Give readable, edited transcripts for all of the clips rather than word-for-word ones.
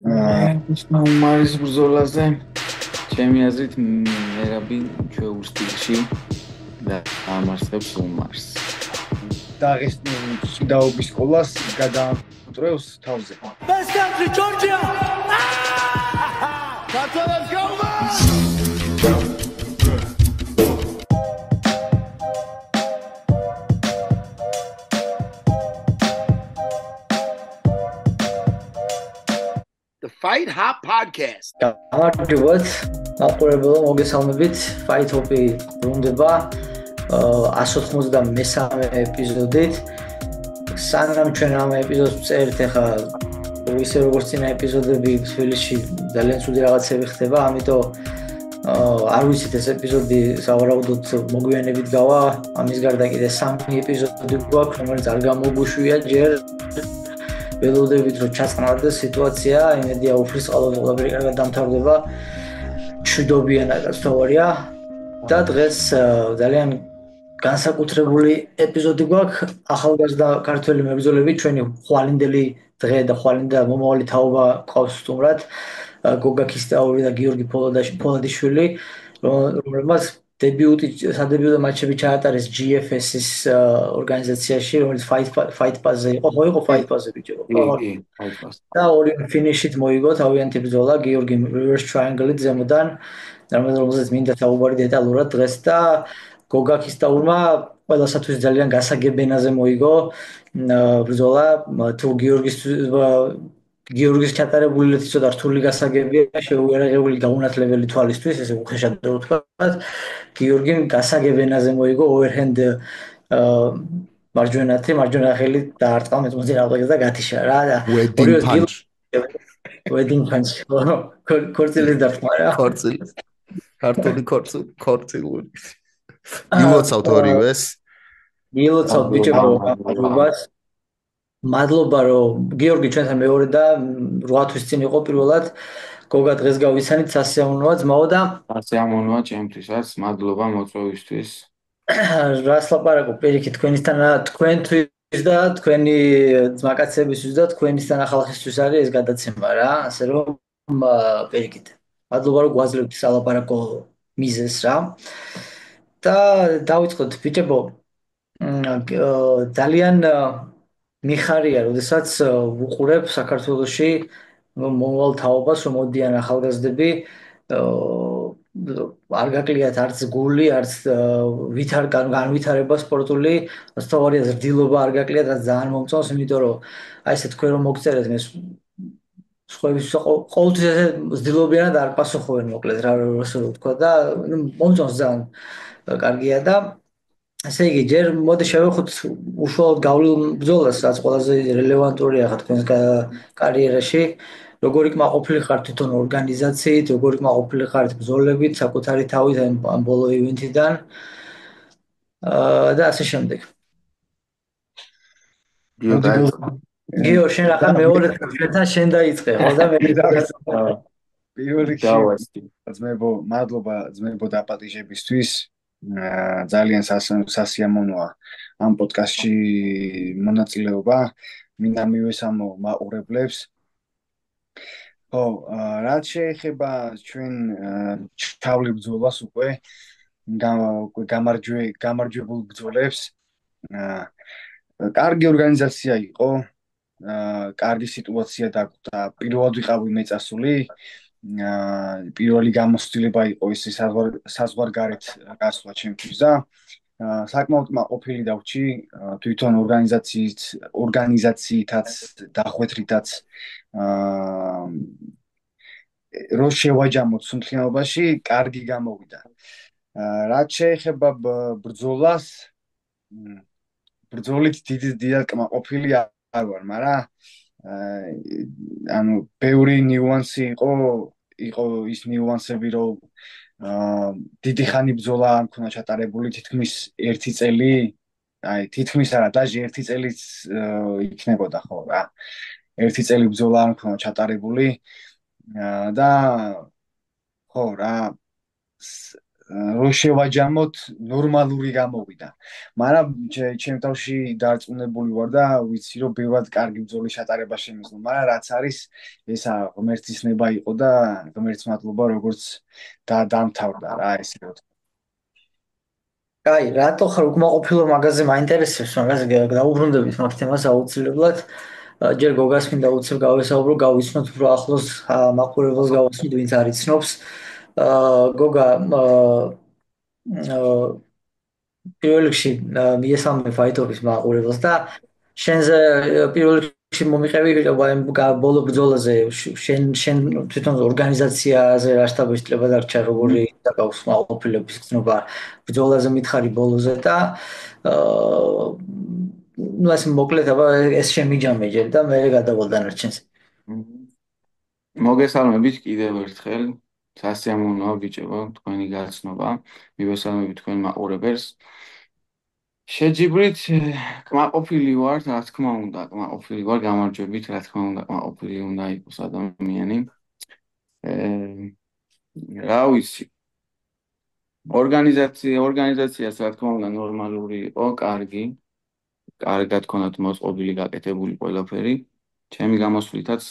უმარის ბრძოლაზე ჩემი აზრით მერაბი ჩვეულ სტილში და ამარცხებს უმარს. დაღესტნის ჭიდაობის სკოლას გადაამტრევს თავზე. Best country, Georgia! Let's go, man! The Fight Hop Podcast. გამარჯობათ, მაყურებელო, მოგესალმებით. Fight Hop-ი ბრუნდება 193 ეპიზოდით. სანამ ჩვენ ამ ეპიზოდს ვწერთ, ახლა ისე როგორც წინა ეპიზოდები თბილისში ძალიან ცუდი რაღაცები ხდება, ამიტომ არ ვიცით ეს ეპიზოდი სავარაუდოდ მოგვიანებით გავა. ამის გარდა კიდე 3 ეპიზოდი გვაქვს, რომელიც არ გამოგვიშვია ჯერ. ველოდებით რომ ჩაწყნარდეს სიტუაცია, იმედია უფლის ყალბზე ყველაფერი კარგად დამთავრდება. მშვიდობიანად თორია და დღეს ძალიან განსაკუთრებული ეპიზოდი გვაქვს. ახალგაზრდა ქართველი მებრძოლები, ჩვენი ხვალინდელი დღე და ხვალინდა მომავალი თაობა ყავს სტუმრად, გოგა ქისტაური და გიორგი ფოლადიშვილი, რომელმაც სადებიუტო მატჩები ჩაატარეს GFS-ის ორგანიზაციაში, რომელიც Fight Pass-ზე იყო, იყო Fight Pass-ზე ბიჭო. Fight Pass. და ორი ფინიშით მოიგო თავიანთი ბრძოლა გიორგი Reverse Triangle-ით ზემოდან, რომელზეც მინდა საუბარი დეტალურად დღეს და გოგა ქისტაურმა ყველასათვის ძალიან გასაგებენაზე მოიგო ბრძოლა, თუ გიორგის ჩატარებული ლეთი ცოტა რთული გასაგებია, შეუერაღებული გაუნათლებელი თვალისთვის, ესე უხეშად ვთქვათ. გიორგიმ გასაგებენაზე მოიგო overhand მარჯვენა ხელი დაარტყა მოძრაობას და გათიშა რა და wedding punch ქორწილის დახმა რა. ქორწილი. ქართული ქორწილური. ილოცავთ ორივეს. ილოცავთ ბიჭებო, მადლობა რომ გიორგი ჩვენთან მეორე და 8 თვის წინ იყო პირველად. გოგა დღეს გავიცანით, სასიამოვნოა ძმაო და სასიამოვნოა ჩემთვისაც, მადლობა მოწვევისთვის. რას ლაპარაკობ, პირიქით თქვენთვის და თქვენი ძმაკაცებისთვის და თქვენისთან ახალხისთვის არის ეს გადაცემა რა, ასე რომ პირიქით. მადლობა რომ გვაძლევთ სალაპარაკო მიზეზს რა. და დავიწყოთ ბიჭებო. ძალიან მიხარია, როდესაც ვუყურებ საქართველოში მომავალ თაობას, რომ მოდიან ახალგაზრდები, არ გაკლიათ არც გული, არც განვითარება სპორტული, სწორია ზრდილობა არ გაკლიათ, რაც ძალიან მომწონს, იმიტომ რომ აი ესე თქვენ რომ მოგწერეთ მე სხვაების ყოველთვის ესე ზრდილობიანად არ პასუხობენ მოკლედ რა ასე ვთქვა და მომწონს ძალიან კარგია და ასე იგი ჯერ მოდი შევეხოთ უშუალოდ გავლილ ბრძოლას, რაც ყველაზე რელევანტურია ხა თქვენს კარიერაში. როგორი კმაყოფილი ხართ თვითონ ორგანიზაციით, როგორი კმაყოფილი ხართ ბრძოლებით, საკუთარი თავით ამ ბოლო ივენთიდან და ასე შემდეგ. გიო, შენ ახლა მეორე ჩვენთან შენ დაიწყე, ხო და მე პირველ რიგში ძმებო, მადლობა ძმებო დაპატიჟებისთვის. ძალიან სასიამოვნოა ამ პოდკასტში მონაწილეობა. მინდა მივესალმო მაყურებლებს. ხო, რაც შეეხება ჩვენ ჩავლილ ბრძოლას უკვე გამარჯვებულ ბრძოლებს. კარგი ორგანიზაცია იყო, კარგი სიტუაცია დაგვდა. პირველად ვიყავი მეწასული. პირველი გამოცდილება იყო ისე საზღვარგარეთ გასვლა ჩემთვის და საკმაოდ კმაყოფილი დავჭი თვითონ ორგანიზაციითაც დახვეთრითაც რო შევაჯამოთ სუნთლიანობაში კარგი გამოვიდა. რაც შეეხება ბრძოლას, ბრძოლით დიდად კმაყოფილი არ ვარ, მაგრამ ანუ ბევრი ნიუანსი იყო ის ნიუანსები რომ დიდი ხანი ბრძოლა არ მქონდა ჩატარებული, თითქმის 1 წელი, აი თითქმის არა, დაჟე 1 წელიც იქნებოდა ხო რა. 1 წელი ბრძოლა არ მქონდა ჩატარებული და ხო რა რო შევაჯამოთ ნორმალური გამოვიდა. მაგრამ ჩემ თავში დარწმუნებული ვარ და ვიცი რომ ბევრად კარგი ბრძოლის ჩატარება შემეძლო, მაგრამ რაც არის ესა ღმერთის ნება იყო და ღმერთს მადლობა როგორც დამთავრდა რა ესე რომ კაი, რატო ხარ უკმაყოფილო მაგაზე მაინტერესებს, მაგაზე დაუბრუნდებით მაგ თემას აუცილებლად. ჯერ გოგას მინდა უცებ გავესაუბრო, გავიცნოთ უფრო ახლოს მაყურებელს გავაცნოთ, ვინც არ იცნობს. გოგა, პირველ რიგში მიესალმე ფაითობის მაყურებელს და შენზე პირველ რიგში მომიყევი ბოლო ბრძოლაზე შენ თვითონ ორგანიზაციაზე რა შტაბ-შტება დარჩა როგორი დაგავს მაყოფილების გზნობა ბრძოლაზე მითხარი ბოლოზე და ну ეს მოკლედ აბა ეს შემიჯამე ჯერ და მე გადავალ დანარჩენს. მოგესალმებით კიდევ ერთხელ. სასიამოვნოა ბიჭებო, თქვენი გაცნობა. მივესალმებით თქვენ მაყურებელს. შეჯიბრით კმაყოფილი ვარ, რა თქმა უნდა, კმაყოფილი ვარ, გამარჯვებით, რა თქმა უნდა, კმაყოფილი უნდა იყოს ადამიანი. რა ვიცი. ორგანიზაციას რა თქმა უნდა ნორმალური იყო, კარგი. კარგად ქონათ მოწყობილი, გაკეთებული ყველაფერი. ჩემი გამოსვლითაც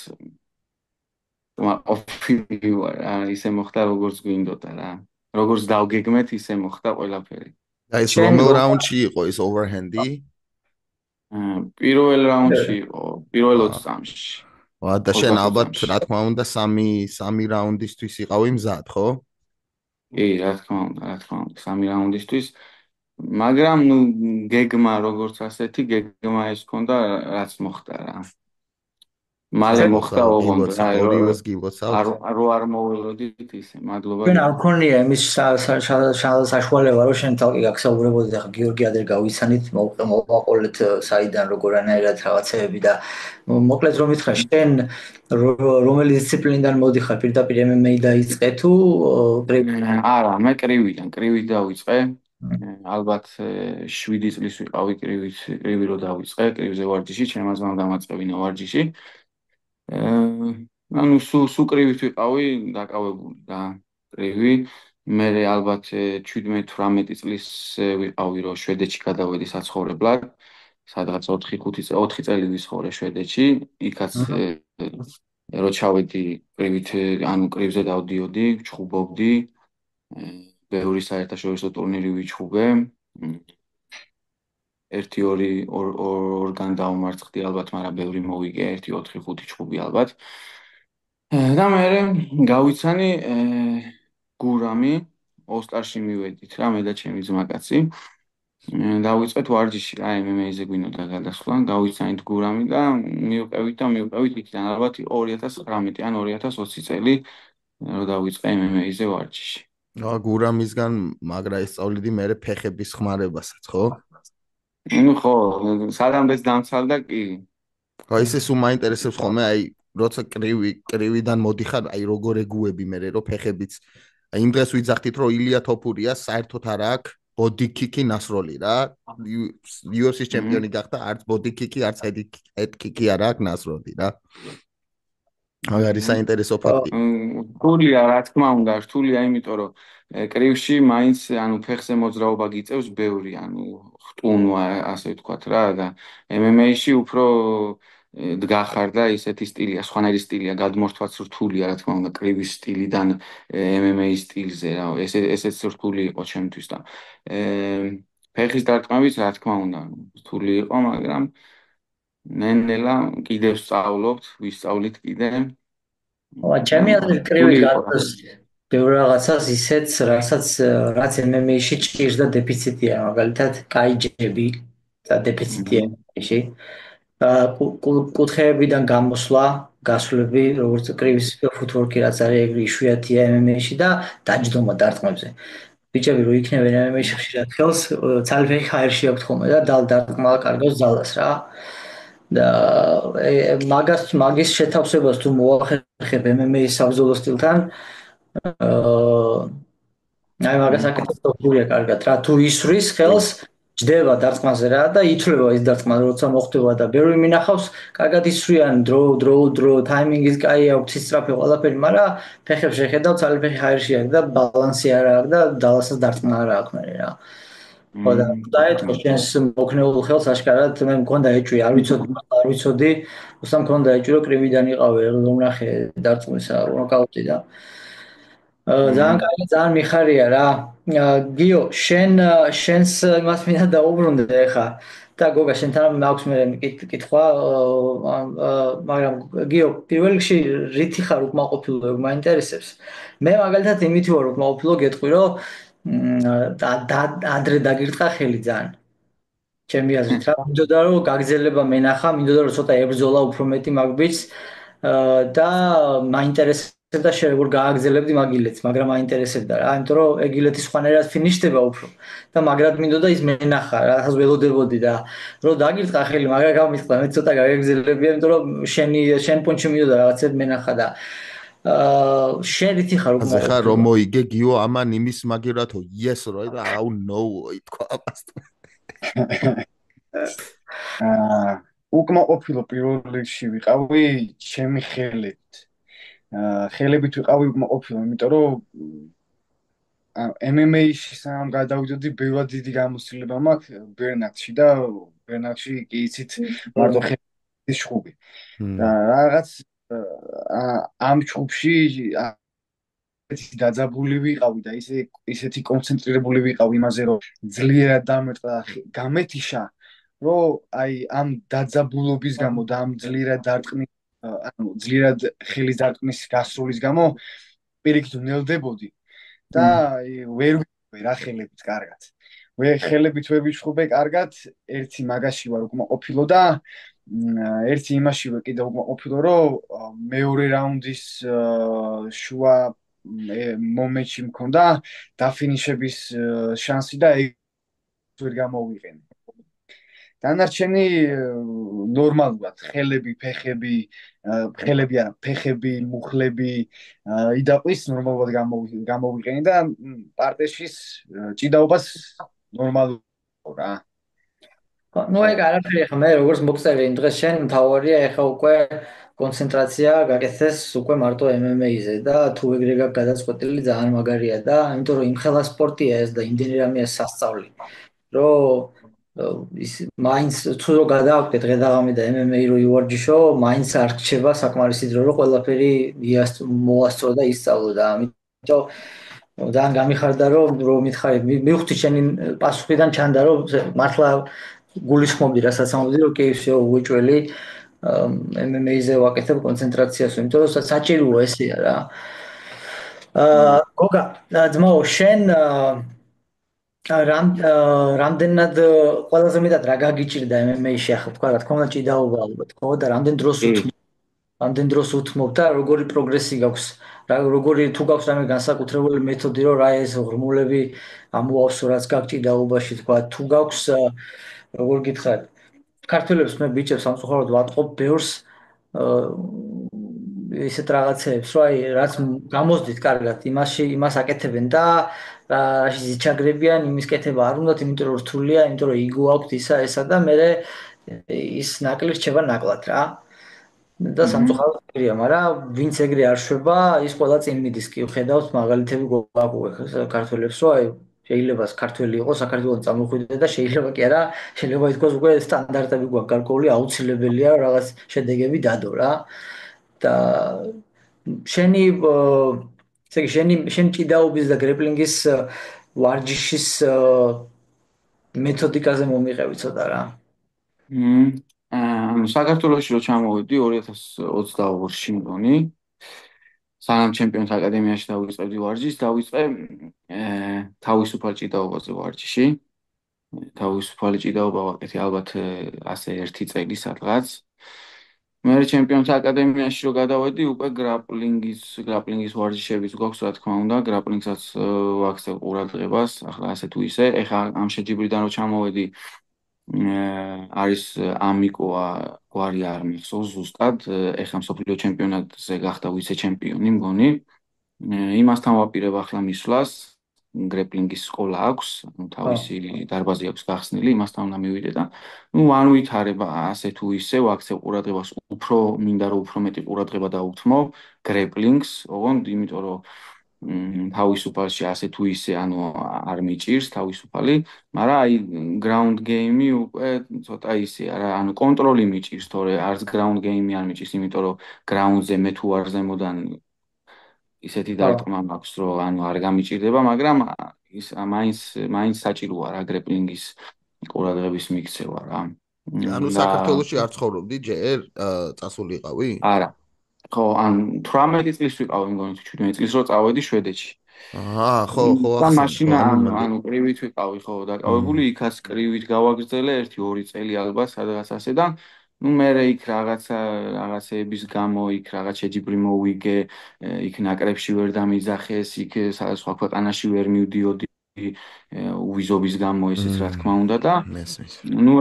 კმაყოფილი ვარ, ისე მოხდა როგორც გვინდოდა რა. როგორც დავგეგმეთ, ისე მოხდა ყველაფერი. და ეს რომელ რაუნდში იყო ეს overhand-ი? პირველ რაუნდში იყო, პირველ 20 წამში. და შენ ალბათ რა თქმა უნდა 3 რაუნდისთვის იყავი მზად, ხო? კი, რა თქმა უნდა, 3 რაუნდისთვის. მაგრამ ნუ გეგმა როგორც ასეთი, გეგმა ეს ქონდა, რაც მოხდა რა. მალე მოხდა ოღონდ რა, ორივეს გილოცავთ. არ მოველოდით ისე, მადლობა. ჩვენ არ ქონია იმის საშუალება რომ შენ თალკი გაგსაუბრებოდი და გიორგი ადრე გავიცანით, მოვაყოლეთ საიდან როგორანაირად რაღაცეები და მოკლედ რომ მითხრა შენ რომელი დისციპლინიდან მოდიხარ პირდაპირ MMA დაიწყე თუ კრივიდან? არა, მე კრივით დავიწყე. ალბათ 7 წლის ვიყავი კრივი რო დავიწყე, კრივზე ვარჯიში, ჩემს ძმამ დამაწყებინა ვარჯიში. ანუ სულ კრივით ვიყავი, დაკავებული და კრივი. მე ალბათ 17-18 წლის ვიყავი, რომ შვედეთში გადავედი საცხოვრებლად. სადღაც 4 წელი ვისხოვრე შვედეთში. იქაც რო ჩავედი კრივით, ანუ კრივზე დავდიოდი, ვჩხუბობდი. ბევრი საერთაშორისო ტურნირი ვიჩხუბე. 1-2 ორგან დავმარცხდი ალბათ, მაგრამ ბევრი მოვიგე, 1-4-5 ჩხუბი ალბათ. და მე გავიცანი გურამი, ოსტარში მივედით რა, მე და ჩემი ძმაკაცი. დავიწყეთ ვარჯიში, რა MMA-ზე გვინოდა გადასვლა, გავიცანით გურამი და მივყევით იქიდან ალბათ 2019 ან 2020 წელი რო დავიწყე MMA-ზე ვარჯიში. გურამისგან მაგრა ისწავლიდი მე ფეხების ხმარებასაც, ხო? ნუ ხო, სადამდეს დამცალდა კი. ხო, ისე სულ მაინტერესებს ხოლმე, აი, როცა კრივიდან მოდიხარ, აი როგორ ეგუები მე რომ ფეხებიც. აი იმ დღეს ვიძახდით რომ ილია თოფურია საერთოდ არ აქვს body kick-ი ნასროლი რა. UFC-ის ჩემპიონი გახდა, არც body kick-ი, არც head kick-ი არ აქვს ნასროლი რა. მაგარი საინტერესო ფაქტი. რთულია, რა თქმა უნდა, რთულია, იმიტომ რომ კრივში მაინც ანუ ფეხზე მოძრაობა გიწევს ბევრი, ანუ ხტუნვა, ასე ვთქვათ რა და MMA-ში უფრო დგახარ და ისეთი სტილია, სხვანაირი სტილია, გადმორთვაც რთულია, რა თქმა უნდა, კრივის სტილიდან MMA-ის სტილზე რა, ესეც რთული იყო ჩემთვის და ფეხის დარტყმებით, რა თქმა უნდა, რთული იყო, მაგრამ ნელა კიდევ სწავლობთ, ვისწავლით კიდე. ჩემი აზრით კრივი გაწევს ბევრ რაღაცას ისეც, რაც MMA-ში ჭირს და დეფიციტია, მაგალითად, კაიჯები და დეფიციტია MMA-ში. კუთხეებიდან გამოსვლა, გასვლები, როგორც კრივის ფუტვორკი რაც არის, ეგრე იშვიათია MMA-ში და დაჯდომა დარტყმებზე. ბიჭები რო იქნებენ MMA-ში ხშირად ხელს, ცალფეხი ჰაერში აქვთ ხოლმე და დარტყმა კარგავს ძალას რა. და მაგის შეთავსებას თუ მოახერხებ MMA-ის საბრძოლო სტილთან, აი მაგას აკეთებს თოფურია კარგად რა, თუ ისვრის ხელს ჯდება დარტყმაზე რა და ითვლება ის დარტყმა როცა მოხდება და ბევრი მინახავს კარგად ისვრიან დრო ტაიმინგის კაი აქვს ისწრაფე ყველაფერი მაგრამ ფეხებს შეხედავ ცალი ფეხი ჰაერში აქვს და ბალანსი არ აქვს და დალასაც დარტყმა არ აქვს მე რა ხო და დაეთქო შენს მოქნეულ ხელს აშკარად მე მქონდა ეჭვი არ ვიცოდი უბრალოდ მქონდა ეჭვი რომ კრივიდან იყავი რომ ნახე დარტყმის ნოკაუტი და ძალიან კარგი ძალიან მიხარია რა გიო შენს იმას მინდა დაუბრუნდე ხა და გოგა შენთან მაქვს მე კითხვა მაგრამ გიო პირველ რიგში რითი ხარ უკმაყოფილო მაინტერესებს მე მაგალითად იმითი ვარ უკმაყოფილო გეტყვი რომ ადრე დაგირტყა ხელი ძალიან ჩემი აზრით რა მინდოდა რომ გაგზელება მენახა მინდოდა რომ ცოტა ებრძოლა უფრო მეტი მაგბიც და მაინტერესებდა შე როგორ გააგზელებდი მაგილეთს მაგრამ მაინტერესებდა რა იმიტომ რომ ეგილეთი სხვანაირად ფინიშდება უფრო და მაგრად მინდოდა ის მენახა რა ველოდებოდი და რომ დაგირტყა ხელი მაგრამ გამიტყდა მე ცოტა გაგეგზელებია იმიტომ რომ შენ პონჩი მინდოდა რაღაცებ მენახა და შენ რითი ხარ ასე ხარ რომ მოიგე გიო ამან იმის მაგირათო yes right და აუ no ითქვა ამას უკმაყოფილო პირველ რიგში ვიყავი ჩემი ხელებით ხელებით ვიყავი უკმაყოფილო იმიტომ რომ MMA-ში სამ გადავიდოდი ბევრად დიდი გამოცდილება მაქვს ბერნაკში და ბერნაკში კი იცით მარტო ხელის შხუბი და რაღაც ამ ჩხუბში დაძაბული ვიყავი და ისეთი კონცენტრირებული ვიყავი იმაზე რომ ძლიერად დამეტყვა გამეთიშა რომ აი ამ დაძაბულობის გამო და ამ ძლიერად დარტყმის ანუ ძლიერად ხელის დარტყმის გასროლის გამო პირიქით ვნელდებოდი და ვერ ვიყავი რა ხელებით კარგად ხელებით ვერ ვიჩხუბე კარგად ერთი მაგაში ვარ უკმაყოფილო და ერთი იმაში ვარ კიდევ უკმაყოფილო რომ მეორე რაუნდის შუა მომენტში მქონდა დაფინიშების შანსი და ვერ გამოვიყენე დანარჩენი ნორმალურად ხელები ფეხები მუხლები იდაყვის ნორმალურად გამოვიყენე და პარტეშის ჭიდაობას ნორმალურად რა ну ეგ არაფერი ხა მე როგორც მოგწევი იმ დღეს შენ მთავარია ეხა უკვე კონცენტრაცია გაკეთდეს უკვე მარტო MMA-ზე და თუ ეგრე გადაწყვეტილი ძალიან მაგარია და იმიტომ რომ იმხელა სპორტია ეს და იმდენი რამეა სასწავლი რომ ის მაინც თუ რო გადავაკეთე დღე-დაღამი და MMA რო ივარჯიშო მაინც არ რჩება საკმარისი დრო რომ ყველაფერი მოასწრო და ისწავლო და ამიტომ ძალიან გამიხარდა რომ მითხარი მივხვდი შენი პასუხიდან ჩანდა რომ მართლა გულისხმობდი რასაც ამბობდი რომ კი всё უეჭველი MMA-ზე ვაკეთებ კონცენტრაციას იმიტომ რომ საჭიროა ესეა რა გოგა ძმაო შენ რამდენად ყველაზე მეტად რა გაგიჭირდა MMA-ში ახლა თქვა რა თქმა უნდა ჭიდაობა ალბათ ხო და რამდენ დროს უთმობ და როგორი პროგრესი გაქვს როგორი თუ გაქვს რამე განსაკუთრებული მეთოდი რომ რა ეს ღრმულები ამოავსო რაც გაქვს ჭიდაობაში თქვა თუ გაქვს როგორ გითხრათ ქართველებს მე ბიჭებს სამწუხაროდ ვატყობ ბევრს ისეთ რაღაცებს რომ აი რაც გამოსდით კარგად იმას აკეთებენ და რაში ზიჩაგრებიან იმის კეთება არ უნდათ იმიტომ რომ რთულია იმიტომ რომ იგო აქვთ ესა და მე ის ნაკლი რჩება ნაკლად რა და სამწუხაროდ ეგრეა მაგრამ ვინც ეგრე არ შვება ის ყველა წინ მიდის კი ხედავთ მაგალითები გვაქვს ქართველებს რომ აი შეიძლება ქართველი იყოს საქართველოს წამოხვიდე და შეიძლება კი არა შეიძლება ითქვას უკვე სტანდარტები გვაქვს გარკვეული აუცილებელია რაღაც შედეგები დადო რა და შენი ჭიდაობის და გრეპლინგის ვარჯიშის მეთოდიკაზე მომიყევი ცოტა რა ანუ საქართველოში რო ჩამოვედი 2022-ში მგონი სანამ ჩემპიონთა აკადემიაში დავიწყებდი ვარჯიშს დავიწყე თავისუფალ ჭიდაობაზე ვარჯიში თავისუფალი ჭიდაობა ვაკეთე ალბათ ასე 1 წელი სადღაც მე ჩემპიონთა აკადემიაში რო გადავედი უკვე გრაპლინგის ვარჯიშებიც გვაქვს რა თქმა უნდა გრაპლინგსაც ვაქცევ ყურადღებას ახლა ასე თუ ისე ეხა ამ შეჯიბრიდან რო ჩამოვედი არის ამიკოა გვარი არ მიხსოვს ზუსტად ეხა მსოფლიო ჩემპიონატზე გახდა ვიცე-ჩემპიონი მგონი იმასთან ვაპირებ ახლა მისვლას გრეპლინგის სკოლა აქვს, თავისი დარბაზი აქვს გახსნილი, იმასთან უნდა მივიდე და ან ვითარება ასე თუ ისე, აქცევ ყურადღებას უფრო მინდა რომ უფრო მეტი ყურადღება დავუთმო გრეპლინგს, ოღონდ იმიტომ რომ თავისუფალში ასე თუ ისე არ მიჭირს თავისუფალი, მაგრამ აი ground game-ი უკვე ცოტა ისე არა, კონტროლი მიჭირს, თორე არც ground game-ი არ მიჭირს, იმიტომ რომ ground-ზე მე თუ არ ზემოდან ისეთი დარტყმა მაქვს, რომ არ გამიჭირდება, მაგრამ ის მაინც საჭიროა რა გრეპლინგის ყურადღების მიქცევა რა. საქართველოში არ ცხოვრობდი ჯერ, წასულიყავი? არა. ხო, 18 წლის ვიყავი, მგონი 17 წლის რო წავედი შვედეთში. ხო, და მაშინ კრივით ვიყავი, ხო, დაკავებული, იქაც კრივით გავაგრძელე 1-2 წელი ალბათ, სადღაც ასე და მე იქ რაღაცეების გამო იქ რაღაც შეჯიბრი მოვიგე, იქ ნაკრებში ვერ დამიძახეს, იქ სხვა ქვეყანაში ვერ მივდიოდი უვიზობის გამო ესეც რა თქმა უნდა და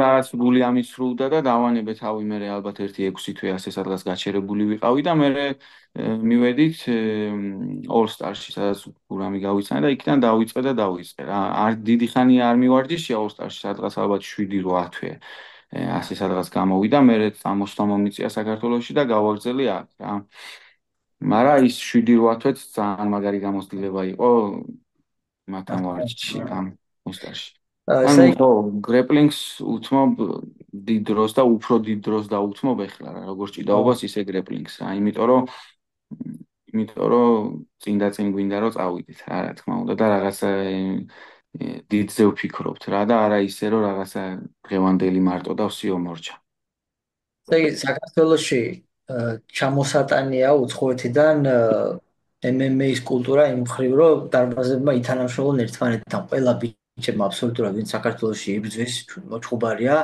რაღაც გული ამისრულდა და დავანებე თავი მე ალბათ 1-6 თვე ასე სადღაც გაჩერებული ვიყავი და მე მივედით All Star-ში სადაც გურამი გავიცანე და იქიდან დავიწყე რა არ დიდი ხანი არ მივარჯიშე All Star-ში სადღაც ალბათ 7-8 თვე ასე სადღაც გამოვიდა მე წამოსვლა მომიწია საქართველოში და გავაგრძელე აქ რა მაგრამ ის 7-8 თვეც ძალიან მაგარი გამოცდილება იყო მათთან ვარჯიშში ამ All-Star-ში. ხო, გრეპლინგს უთმობ დიდ დროს და უფრო დიდ დროს დაუთმობ ახლა რა, როგორც ჭიდაობას ისე გრეპლინგს რა, იმიტომ რომ წინ გვინდა რომ წავიდეთ რა, რა თქმა უნდა და რაღაცა დიდზე ვფიქრობთ რა და არა ისე რომ რაღაცა დღევანდელი მარტო და ვსიო მორჩა. ესე იგი საქართველოში ჩამოსატანია უცხოეთიდან MMA-ის კულტურა იმ მხრივ, რომ დარბაზებმა ითანამშრომლონ ერთმანეთთან. ყველა ბიჭებმა აბსოლუტურად ვინც საქართველოში იბრძვის, მოჩხუბარია,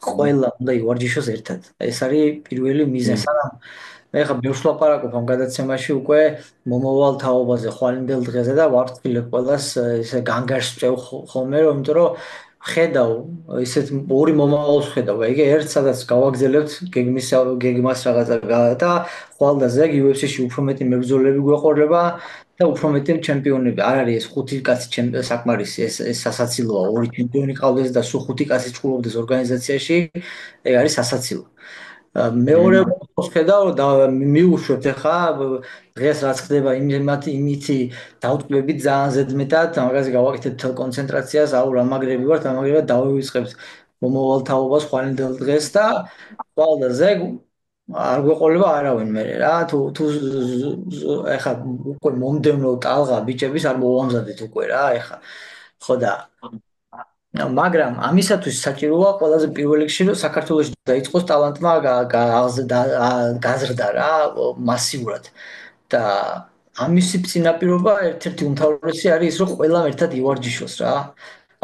ყველა უნდა ივარჯიშოს ერთად. ეს არის პირველი მიზანი. სანამ მე ხა ბევრს ვლაპარაკობ ამ გადაცემაში უკვე მომავალ თაობაზე, ხვალინდელ დღეზე და ვარტყილებ ყველას ესე განგარს წევ ხოლმე, რომ იმიტომ რომ ხედავ ისეთ ორი მომავალს ხედავ. ეგ ერთ სადაც გავაგზელებთ გეგმას რაღაცა და ხვალდაზე UFC-ში უფრო მეტი მებრძოლები გვეყოლება და უფრო მეტი ჩემპიონები. არ არის ეს 5 კაცი საკმარისი, ეს სასაცილოა. 2 ჩემპიონი ყავდეს და სულ 5 კაცი ჭულობდეს ორგანიზაციაში, ეგ არის სასაცილო. მეორე ხედავ და მიუშვებთ ახლა დღეს რაც ხდება იმითი დავტყვებით ძალიან ზედმეტად, მაგაზე გავაკეთებთ კონცენტრაციას, აუ რა მაგრები ვართ, ამაგრებად დავივიწყებთ მომავალ თაობას ხვალინდელ დღეს და ხვალდაზე არ გვეყოლება არავინ მე რა თუ ახლა უკვე მომდევნო ტალღა ბიჭების არ მოვამზადეთ უკვე რა ახლა ხო და მაგრამ ამისათვის საჭიროა ყველაზე პირველ რიგში რომ საქართველოში დაიწყოს ტალანტმა გაზრდა რა მასიურად და ამისი წინაპირობა ერთ-ერთი უმთავრესი არის ის რომ ყველამ ერთად ივარჯიშოს რა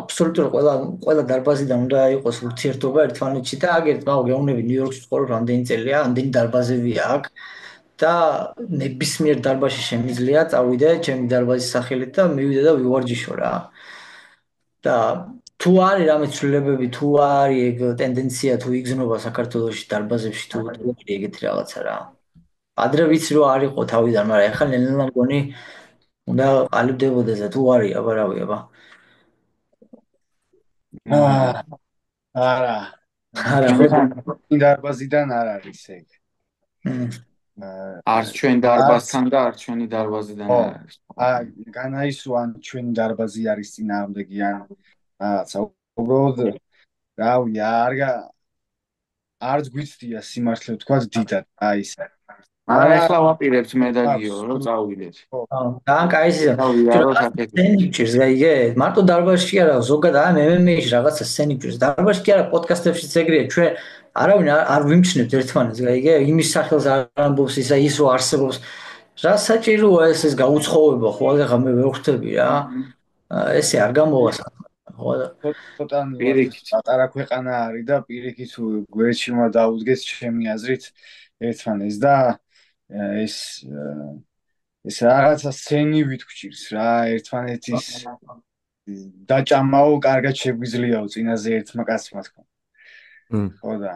აბსოლუტურად ყველა დარბაზიდან უნდა იყოს ურთიერთობა ერთმანეთში და აგერთ მაგ გეუბნები ნიუ-იორკში ცხოვრობ რამდენი წელია ამდენი დარბაზებია აქ და ნებისმიერ დარბაზში შემიძლია წავიდე ჩემი დარბაზის სახელით და მივიდე და ვივარჯიშო რა და თუ არის რამე ცვლილებები თუ არის ეგ ტენდენცია თუ იგზნობა საქართველოში დარბაზებში თუ ეგეთი რაღაცა რა ადრე ვიცი რომ არ იყო თავიდან მაგრამ ახლა ნელ-ნელა მგონი უნდა ყალიბდებოდეს და თუ არის აბა რავი აბა არა დარბაზიდან არ არის ეგ არც ჩვენ დარბაზთან და არც ჩვენი დარბაზიდან არ არის განაისო ან ჩვენი დარბაზი არის წინააღმდეგი ან რაღაცა უბრალოდ რავი არც გვიცდია სიმართლე ვთქვა დიდად აი ეს არა ახლა ვაპირებთ მე და გიო რომ წავიდეთ ძალიან კაი სცენი ჭირს გაიგე მარტო დარბაზში არა ზოგადად MMA-ში რაღაცა სცენი ჭირს დარბაზში არა პოდკასტებშიც ეგრეა ჩვენ არავინ არ ვიმჩნევთ ერთმანეთს გაიგე იმის სახელს არ ამბობს ის რო არსებობს რა საჭიროა ეს გაუცხოვება ხო ახლა მე ვერ ხვდები რა ესე არ გამოვა ცოტა პატარა ქვეყანა არის და პირიქით გვერდში უნდა დაუდგეს ჩემი აზრით ერთმანეთს და ეს რაღაცა სცენივით გვჭირს რა ერთმანეთის დაჭამაო კარგად შეგვიძლიაო წინაზე ერთმა კაცმა თქო ხო და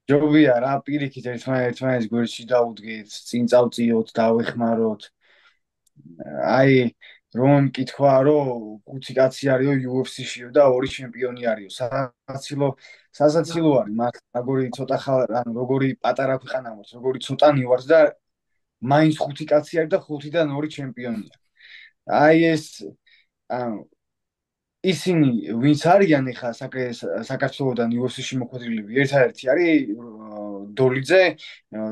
ჯობია რა პირიქით ერთმანეთის გვერდში დაუდგეთ წინ წავწიოთ დავეხმაროთ აი რომ მკითხვა რომ 5 კაცი არისო UFC-შიო და 2 ჩემპიონი არისო. სასაცილო არის მაგ როგორი ცოტა ანუ როგორი პატარა ქვეყანა ვართ, როგორი ცოტანი ვართ და მაინც 5 კაცი არის და 5-დან 2 ჩემპიონია. აი ეს ანუ ისინი ვინც არიან ახლა საქართველოსდან UFC-ში მოხვედრილები, ერთადერთი არის დოლიძე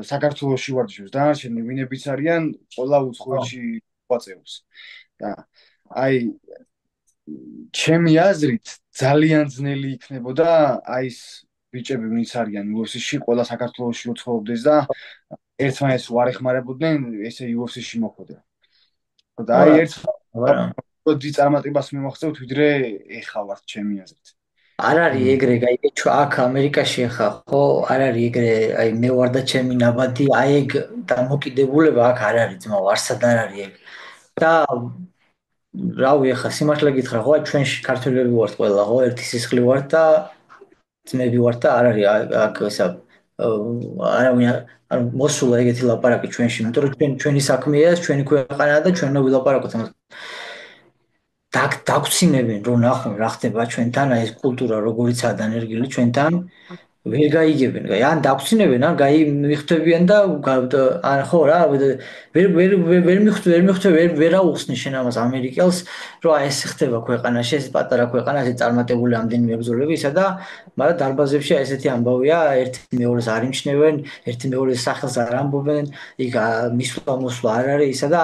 საქართველოსში ვარჯიშობს. დანარჩენი ვინებიც არიან ყველა უცხოეთში ვაწევს. და აი ჩემი აზრით ძალიან ძნელი იქნებოდა აი ეს ბიჭები ვინც არიან UFC-ში ყველა საქართველოსში უცხოობდეს და ერთმანეთს უარეხმარებოდნენ ესე UFC-ში მოხვედრა. და აი ერთ დი წარმატებას მივახცევთ ვიდრე ეხა ვართ ჩემი აზრით. არ არის ეგრე, აი აქ ამერიკაში ხა ხო არ არის ეგრე, აი მე ვარ და ჩემი ნაბადი, აი ეგ დამოკიდებულება აქ არ არის ძმაო, არსად არ არის ეგ. და რავი ხა სიმართლე გითხრა ხო, ჩვენში ქართველები ვართ ყველა ხო, ერთი სისხლი ვართ და ძმები ვართ და არ არის აქ ესა არავინ არ მოსულა ეგეთი ლაპარაკი ჩვენში, იმიტომ რომ ჩვენი საქმეა, ჩვენი ქვეყანაა და ჩვენ ვილაპარაკოთ ამას. დაგცინებენ რომ ნახონ რა ხდება ჩვენთან, აი ეს კულტურა როგორიცაა დანერგილი ჩვენთან, ვერ გაიგებენ, ან დაგცინებენ, ან მიხვდებიან და ან ხო რა, ვერ მიხვდები, ვერ აუხსნი შენ ამას ამერიკელს, რომ აი ეს ხდება ქვეყანაში, ეს პატარა ქვეყანა, ეს წარმატებული ამდენი მებრძოლები და მაგრამ დარბაზებში აი ესეთი ამბავია, ერთი მეორეს არ იმჩნევენ, ერთი მეორეს სახელს არ ამბობენ, იქ მისვლა არ არის ისა და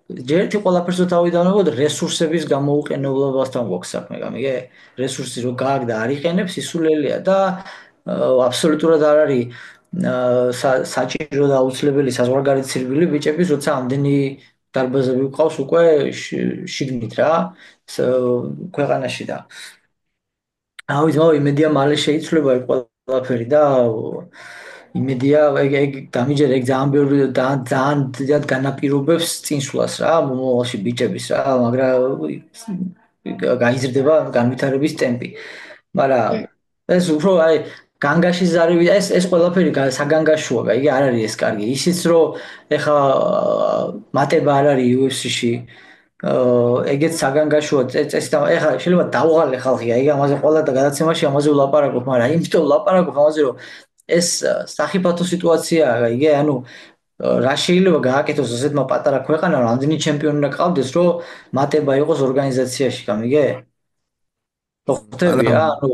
ერთი ყველაფერს თავი დავნებოდ რესურსების გამოუყენებლობასთან გვაქვს საქმე, გამიგე? რესურსი რო გააქვს და არ იყენებს, ისულელია და აბსოლუტურად არ არის საჭირო და აუცილებელი საზღვარგარეთ ცირბილი ბიჭების, როცა ამდენი დარბაზები გვყავს უკვე შიგნით რა, ქვეყანაში და ავი იმედია მალე შეიცვლება ეგ ყველაფერი და იმედია ეგ დამიჯერე ეგ ძალიან დიდად განაპირობებს წინსვლას რა მომავალში ბიჭების რა მაგრამ გაიზრდება განვითარების ტემპი მაგრამ ეს უფრო აი განგაში ზარები ეს ყველაფერი საგანგაშოა იგი არ არის ეს კარგი ისიც რომ ეხა მატება არ არის UFC-ში ეგეც საგანგაშოა წესი და ეხა შეიძლება დავღალე ხალხი აი ამაზე ყველა და გადაცემაში ამაზე ვლაპარაკობ მაგრამ იმიტომ ვლაპარაკობ ამაზე რომ ეს სახიფათო სიტუაციაა, იგი ანუ რა შეიძლება გააკეთოს ასეთმა პატარა ქვეყანამ, რამდენი ჩემპიონი უნდა ყავდეს, რომ მატება იყოს ორგანიზაციაში, გამიგე? ხოხტები რა, ანუ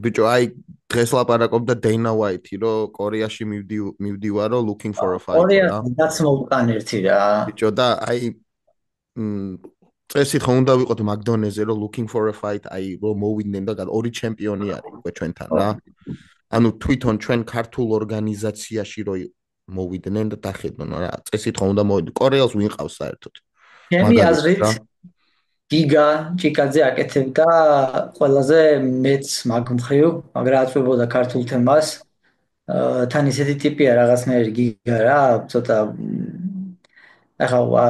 ბიჭო, აი დღეს ლაპარაკობდა Dana White-ი, რომ კორეაში მივდივარო looking for a fight. კორეაში დაცმა უკან ერთი რა. ბიჭო და აი წესით ხომ უნდა ვიყოთ მაგდონეზე, რომ looking for a fight, აი რომ მოვიდნენ და ორი ჩემპიონი არის უკვე ჩვენთან რა. ანუ თვითონ ჩვენ ქართულ ორგანიზაციაში რო მოვიდნენ და დახედონ რა წესით ხომ უნდა მოვიდნენ კორეელს ვინ ყავს საერთოდ ჩემი აზრით გიგა ჭიკაძე აკეთებდა ყველაზე მეც მაგმხრივ მაგრამ აწვებოდა ქართულ თემას თან ისეთი ტიპია რაღაცნაირი გიგა რა ცოტა ახლა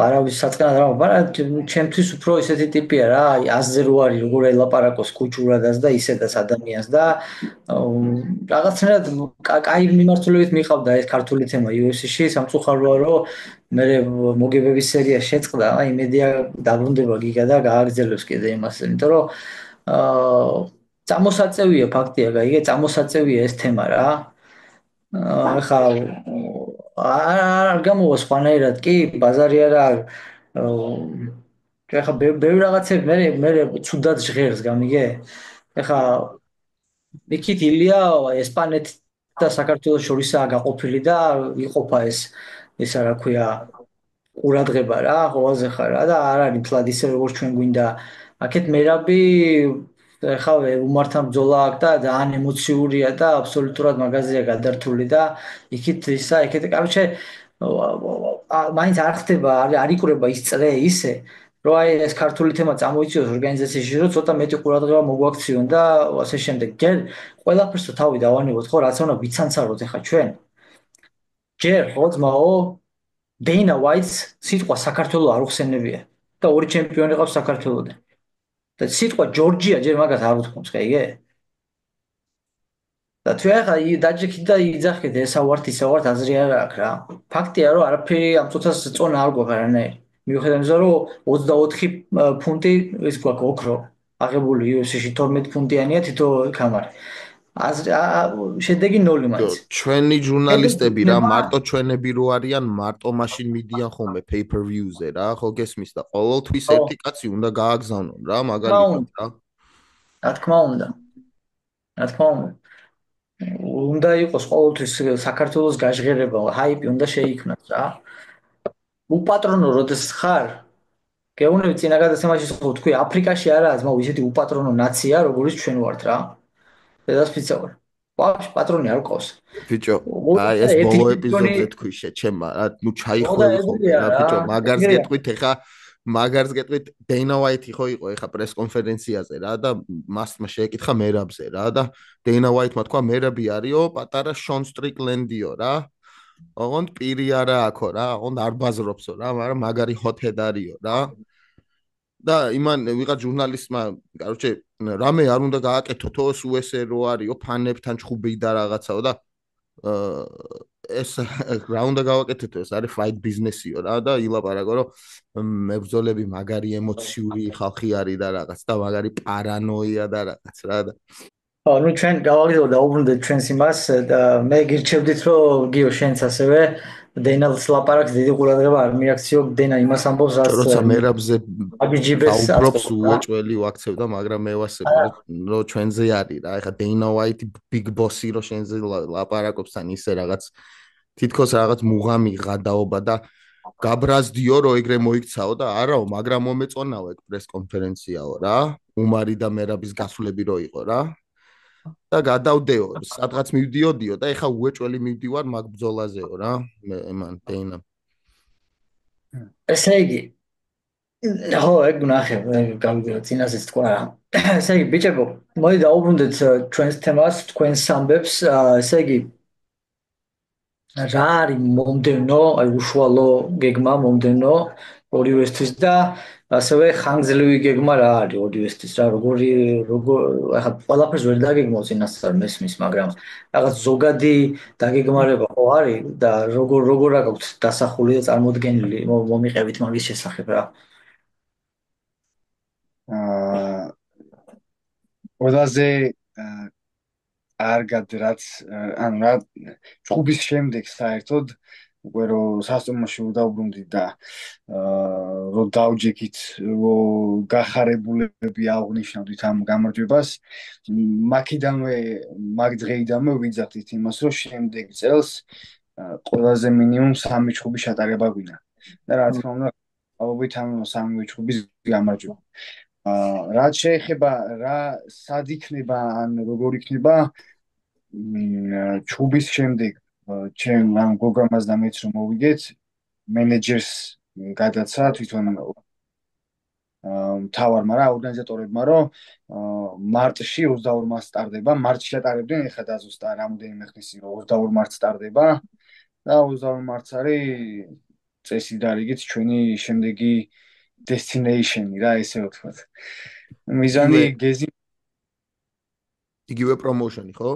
არავის საწყენად რა მაგრამ ჩემთვის უფრო ისეთი ტიპია რა აზზე რო არის როგორ ელაპარაკოს კუჭურადას და ისედაც ადამიანს და რაღაცნაირად კაი მიმართულებით მიყავდა ეს ქართული თემა UFC-ში სამწუხაროა რომ მე მოგებების სერია შეწყდა იმედია დაბრუნდება გიგა და გააგრძელებს კიდე იმას იმიტომ რომ წამოსაწევია ფაქტია გაიგე წამოსაწევია ეს თემა რა ახლა არ გამოვა სხვანაირად კი ბაზარი არა ახლა ბევრი რაღაცები მე ცუდად ჟღერს გამიგე ახლა იქით ილია ესპანეთ და საქართველოს შორისაა გაყოფილი და იყოფა ეს რა ქვია ყურადღება რა ყველაზე ხარ რა და არ არის თლად ისე როგორც ჩვენ გვინდა აქეთ მერაბი ახლა უმართან ბრძოლა აქვს და ძალიან ემოციურია და აბსოლუტურად მაგაზია გადართული და იქით ისა იქეთ კარჩე მაინც არ ხდება არ იკვრება ის წრე ისე რომ აი ეს ქართული თემა წამოიწიოს ორგანიზაციაში რომ ცოტა მეტი ყურადღება მოგვაქციონ და ასე შემდეგ ჯერ ყველაფერს თავი დავანებოთ ხო რაც უნდა ვიცანცაროთ ახლა ჩვენ ჯერ ხო ძმაო Dana White სიტყვა საქართველოს არ უხსენებია და ორი ჩემპიონი ყავს საქართველოსთან და სიტყვა ჯორჯია ჯერ მაგას არ უთქვამს გაიგე და თუ ახლა დაჯექით და იძახეთ ესა ვართ ისა ვართ აზრი არ აქვს რა ფაქტია რომ არაფერი ამ წუთას წონა არ გვაქვს არანაირი მიუხედავად იმისა, რომ 24 ფუნტი ის გვაქვს ოქრო აღებული UFC-ში 12 ფუნტიანია თითო კამარი. შედეგი 0 მაინც. ჩვენი ჟურნალისტები რა იქნება- მარტო ჩვენები რო არიან მარტო მაშინ მიდიან ხოლმე pay-per-view-ზე რა ხო გესმის და ყოველთვის ხო. ერთი კაცი უნდა გააგზავნონ რა უნდა. მაგალითად რა რა თქმა უნდა. რა თქმა უნდა. უნდა იყოს ყოველთვის საქართველოს გაჟღერება, ჰაიპი უნდა შეიქმნას რა. უპატრონო როდეს ხარ? გეუბნები წინა გადაცემაში ხო თქვი აფრიკაში არაა ძმაო ისეთი უპატრონო ნაცია, როგორიც ჩვენ ვართ რა. დედას ფიცა ვარ. ვაფშე პატრონი არ ყავს. ბიჭო აი ეს ერთი ბოლო მილიონი- ეპიზოდზე თქვი შეჩემა რა ნუ ჩაიხვევი ხოლმე რა ბიჭო მაგარს ეგრეა. გეტყვით ეხა მაგარს გეტყვით დეინა ვაიტი ხო იყო ეხა პრეს კონფერენციაზე რა და მასმა შეეკითხა მერაბზე რა და დეინა ვაიტმა თქვა მერაბი არისო პატარა შონ სტრიკლენდიო რა ოღონდ პირი არა აქო რა ოღონდ არ ბაზრობსო რა მაგრამ მაგარი ჰოთედ არისო რა და იმან ვიღაც ჟურნალისტმა короче რამე არ უნდა გააკეთოთო USA რო არისო ფანებთან ჩხუბი და რაღაცაო და ეს რა უნდა გავაკეთეთო ეს არის fight business-იო რა და ილაპარაკო რომ მებრძოლები მაგარი ემოციური ხალხი არის და რაღაც და მაგარი პარანოია და რაღაც რა და ნუ ჩვენ გავაგზავნოთ და უბრუნდეთ ჩვენს იმას და მე გირჩევდით რომ გიო შენც ასევე დენალს ლაპარაკს დიდი ყურადღება არ მიაქციო დენა იმას ამბობს რაც როცა მერაბზე აგიჯიბეს აუბრობს უეჭველი ვაქცევ და მაგრამ მე ვასებ რომ ჩვენზე არის რა ეხა დეინა ვაიტი ბიგ ბოსი რომ შენზე ლაპარაკობს თან ისე რაღაც თითქოს რაღაც მუღამი ღადაობა და გაბრაზდიო რომ ეგრე მოიქცაო და არაო მაგრამ მომეწონაო ეგ პრეს კონფერენციაო რა უმარი და მერაბის გასვლები რო იყო რა და გადავდეო სადღაც მივდიოდიო და ეხა უეჭველი მივდივარ მაგ ბრძოლაზეო რა მე მან დეინა ესე იგი ხო ეგ ნახე გავიგე წინასეც თქვა რა ესე იგი ბიჭებო მოდი დაუბრუნდეთ ჩვენს თემას თქვენს ამბებს ესე იგი რა არის მომდევნო აი უშუალო გეგმა მომდევნო ორივესთვის და ასევე ხანგრძლივი გეგმა რა არის ორივესთვის რა როგორი ახლა ყველაფერს ვერ დაგეგმო წინასწარ მესმის მაგრამ რაღაც ზოგადი დაგეგმარება ხო არის და როგორ აქვს დასახული და წარმოდგენილი მომიყევით მაგის შესახებ რა ყველაზე კარგად რაც ანუ რა ჯგუფის შემდეგ საერთოდ უკვე რომ სასტუმროში დავბრუნდით და რომ დავჯექით რომ გახარებულები აღნიშნავდით ამ გამარჯვებას მაქედანვე მაგ დღეიდანვე ვიძახდით იმას რომ შემდეგ წელს ყველაზე მინიმუმ 3 ჯგუფი შეტარება გვინდა და რა თქმა უნდა ალბათ ამ 3 ჯგუფის გამარჯვება რაც შეეხება რა სად იქნება ან როგორ იქნება ჩუბის შემდეგ ჩემ ამ გოგამას და მეც რომ მოვიგეთ მენეჯერს გადაცა თვითონ მთავარმა რა ორგანიზატორებმა რომ მარტში 22 მარტს სტარტდება მარტში ატარებდნენ ეხლა დაზუსტა რამოდენიმე ხნის წინ 22 მარტს სტარტდება და 22 მარტს არის წესი დარიგით ჩვენი შემდეგი destination-ი რა ესე ვთქვათ მიზანი გეზი იგივე პრომოუშენი ხო?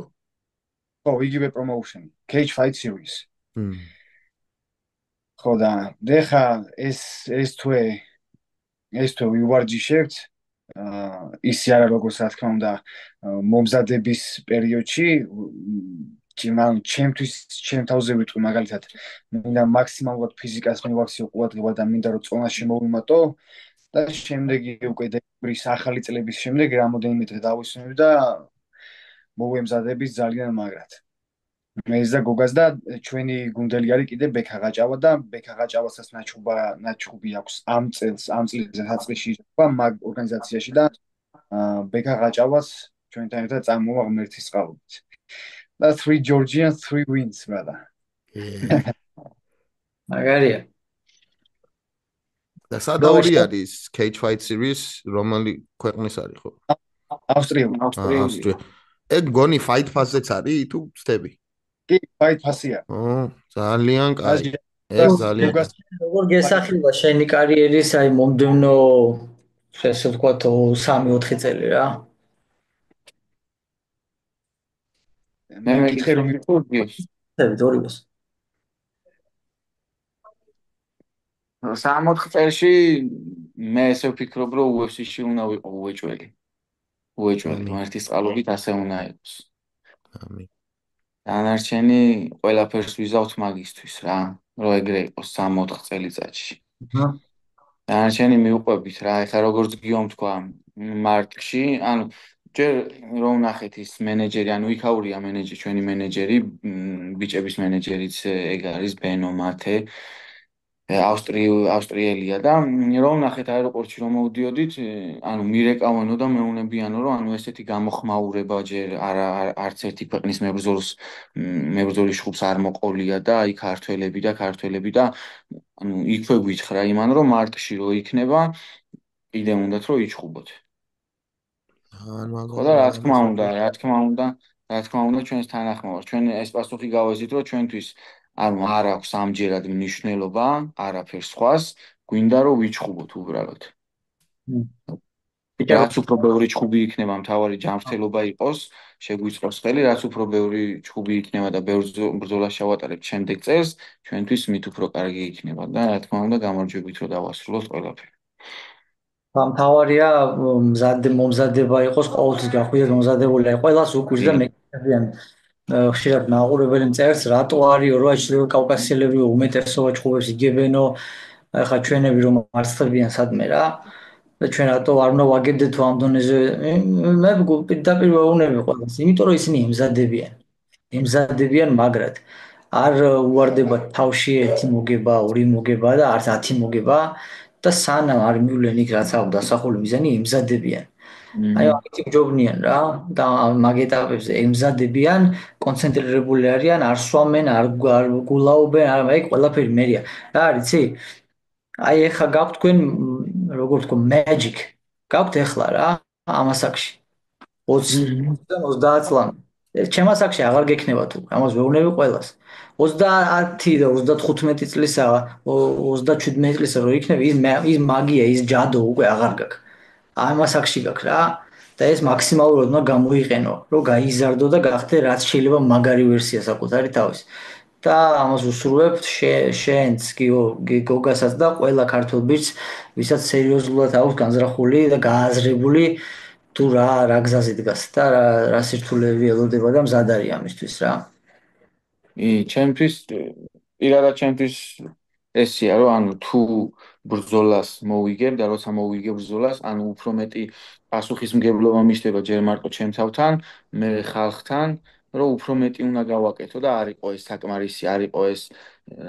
ხო, იგივე პრომოუშენი, Cage Fight Series. ხო და ეხა ეს თვე ვივარჯიშებთ ისი არა როგორც რა თქმა უნდა მომზადების პერიოდში ჩემ თავზე ვიტყვი მაგალითად მინდა მაქსიმალურად ფიზიკას მივაქციო ყურადღება და მინდა რომ წონა შემოვიმატო და შემდეგი უკვე დეკემბრის ახალი წლების შემდეგ რამოდენიმე დღე დავისვენებ და მოვემზადების ძალიან მაგრად. მეც და გოგას და ჩვენი გუნდელი არის კიდე ბექა გაჭავა და ბექა გაჭავასაც ნაჩხუბი აქვს ამ წელს საწყისში იყო მაგ ორგანიზაციაში და ბექა გაჭავას ჩვენთან ერთად წამოვა ღმერთის წყალობით. და 3 Georgians 3 wins brother. მაგარია. და სადაური არის Cage Fight Series რომელი ქვეყნის არის ხო? ავსტრია. ეგ გონი Fight Pass-იც არის თუ ვწდები? კი, Fight Pass-ია. ძალიან კაი. ეს ძალიან როგორ გესახება შენი კარიერის აი მომდევნო ესე ვთქვათ 3-4 წელი რა? მე მეკითხე რომ ორივეს. 64 წელში მე ესე ვფიქრობ, რომ UFC-ში უნდა ვიყო უეჭველი. უეჭველი, ღმერთის წყალობით ასე უნდა იყოს. ამინ. დანარჩენი ყველაფერს ვიზავთ მაგისთვის რა, რომ ეგრე იყოს 64 წელიწადში. დანარჩენი მივყვებით რა, ეხლა როგორც გიომ თქვა მარტში, ანუ ჯერ რომ ნახეთ ის მენეჯერი, ანუ იქაურია მენეჯერი, ჩვენი მენეჯერი, ბიჭების მენეჯერიც ეგ არის ბენო მათე. ავსტრიელია და რომ ნახეთ აეროპორტში რომ მოვდიოდით, ანუ მირეკავენო და მეუნებიანო რომ ანუ ესეთი გამოხმაურება ჯერ არც ერთი ქვეყნის მებრძოლის შხუბს არ მოყოლია და აი ქართველები და ანუ იქვე გვითხრა იმან რომ მარტში რო იქნება კიდე უნდათ რომ იჩხუბოთ. ხო და რა თქმა უნდა ჩვენს თანახმოვარს ჩვენ ეს პასუხი გავეზით რომ ჩვენთვის ანუ არ აქვს ამჯერად მნიშვნელობა არაფერს სხვას გვინდა რომ ვიჩხუბოთ უბრალოდ. რაც უფრო ბევრი ჩხუბი იქნება მთავარი ჯანმრთელობა იყოს შეგვიწყობს ხელი რაც უფრო ბევრი ჩხუბი იქნება და ბევრ ბრძოლას შევატარებთ შემდეგ წელს ჩვენთვის მით უფრო კარგი იქნება და რა თქმა უნდა გამარჯვებით რომ დავასრულოთ ყველაფერი. მთავარია მომზადება იყოს ყოველთვის გახვიდეთ მომზადებული აი ყველას უკვირს და მეკითხებიან ხშირად მაყურებელი მწერს რატო არისო რა შეიძლება კავკასიელები უმეტესობა ჩხუბებს იგებენო ახლა ჩვენები რომ მარცხებიან სადმე რა და ჩვენ რატო არ უნდა ვაგებდეთ თუ ამ დონეზე მე პირდაპირ ვეუბნები ყველას იმიტომ რომ ისინი ემზადებიან მაგრად არ უვარდება თავში ერთი მოგება ორი მოგება და არც 10 მოგება და სანამ არ მივლენ იქ რაც აქვს დასახული მიზანი ემზადებიან. აი ამით ჯობნიან რა და მაგ ეტაპებზე ემზადებიან, კონცენტრირებული არიან, არ სვამენ, არ გულაობენ, არა აი ყველაფერი მერია. რა არიცი? აი ეხა გაქვთ თქვენ როგორ თქო magic. გაქვთ ეხლა რა ამ ასაკში. 20-30 წლამდე. ჩემ ასაკში აღარ გექნება თუ ამას ვეუბნები ყველას. 30 და 35 წლისა 37 წლისა რო იქნები ის მაგია ის ჯადო უკვე აღარ გაქვს. ამ ასაკში გაქვს რა და ეს მაქსიმალურად უნდა გამოიყენო რომ გაიზარდო და გახდე რაც შეიძლება მაგარი ვერსია საკუთარი თავის. და ამას უსურვებთ შენც გოგასაც და ყველა ქართულ ბიჭს ვისაც სერიოზულად აქვს განზრახული და გააზრებული თუ რა გზაზე დგას და რა სირთულეები ელოდება და მზად არის ამისთვის რა. ჩემთვის პირადად ჩემთვის ესია რომ ანუ თუ ბრძოლას მოვიგებ და როცა მოვიგებ ბრძოლას ანუ უფრო მეტი პასუხისმგებლობა მისდება ჯერ მარტო ჩემთავთან მე ხალხთან რომ უფრო მეტი უნდა გავაკეთო და არ იყო ეს საკმარისი არ იყო ეს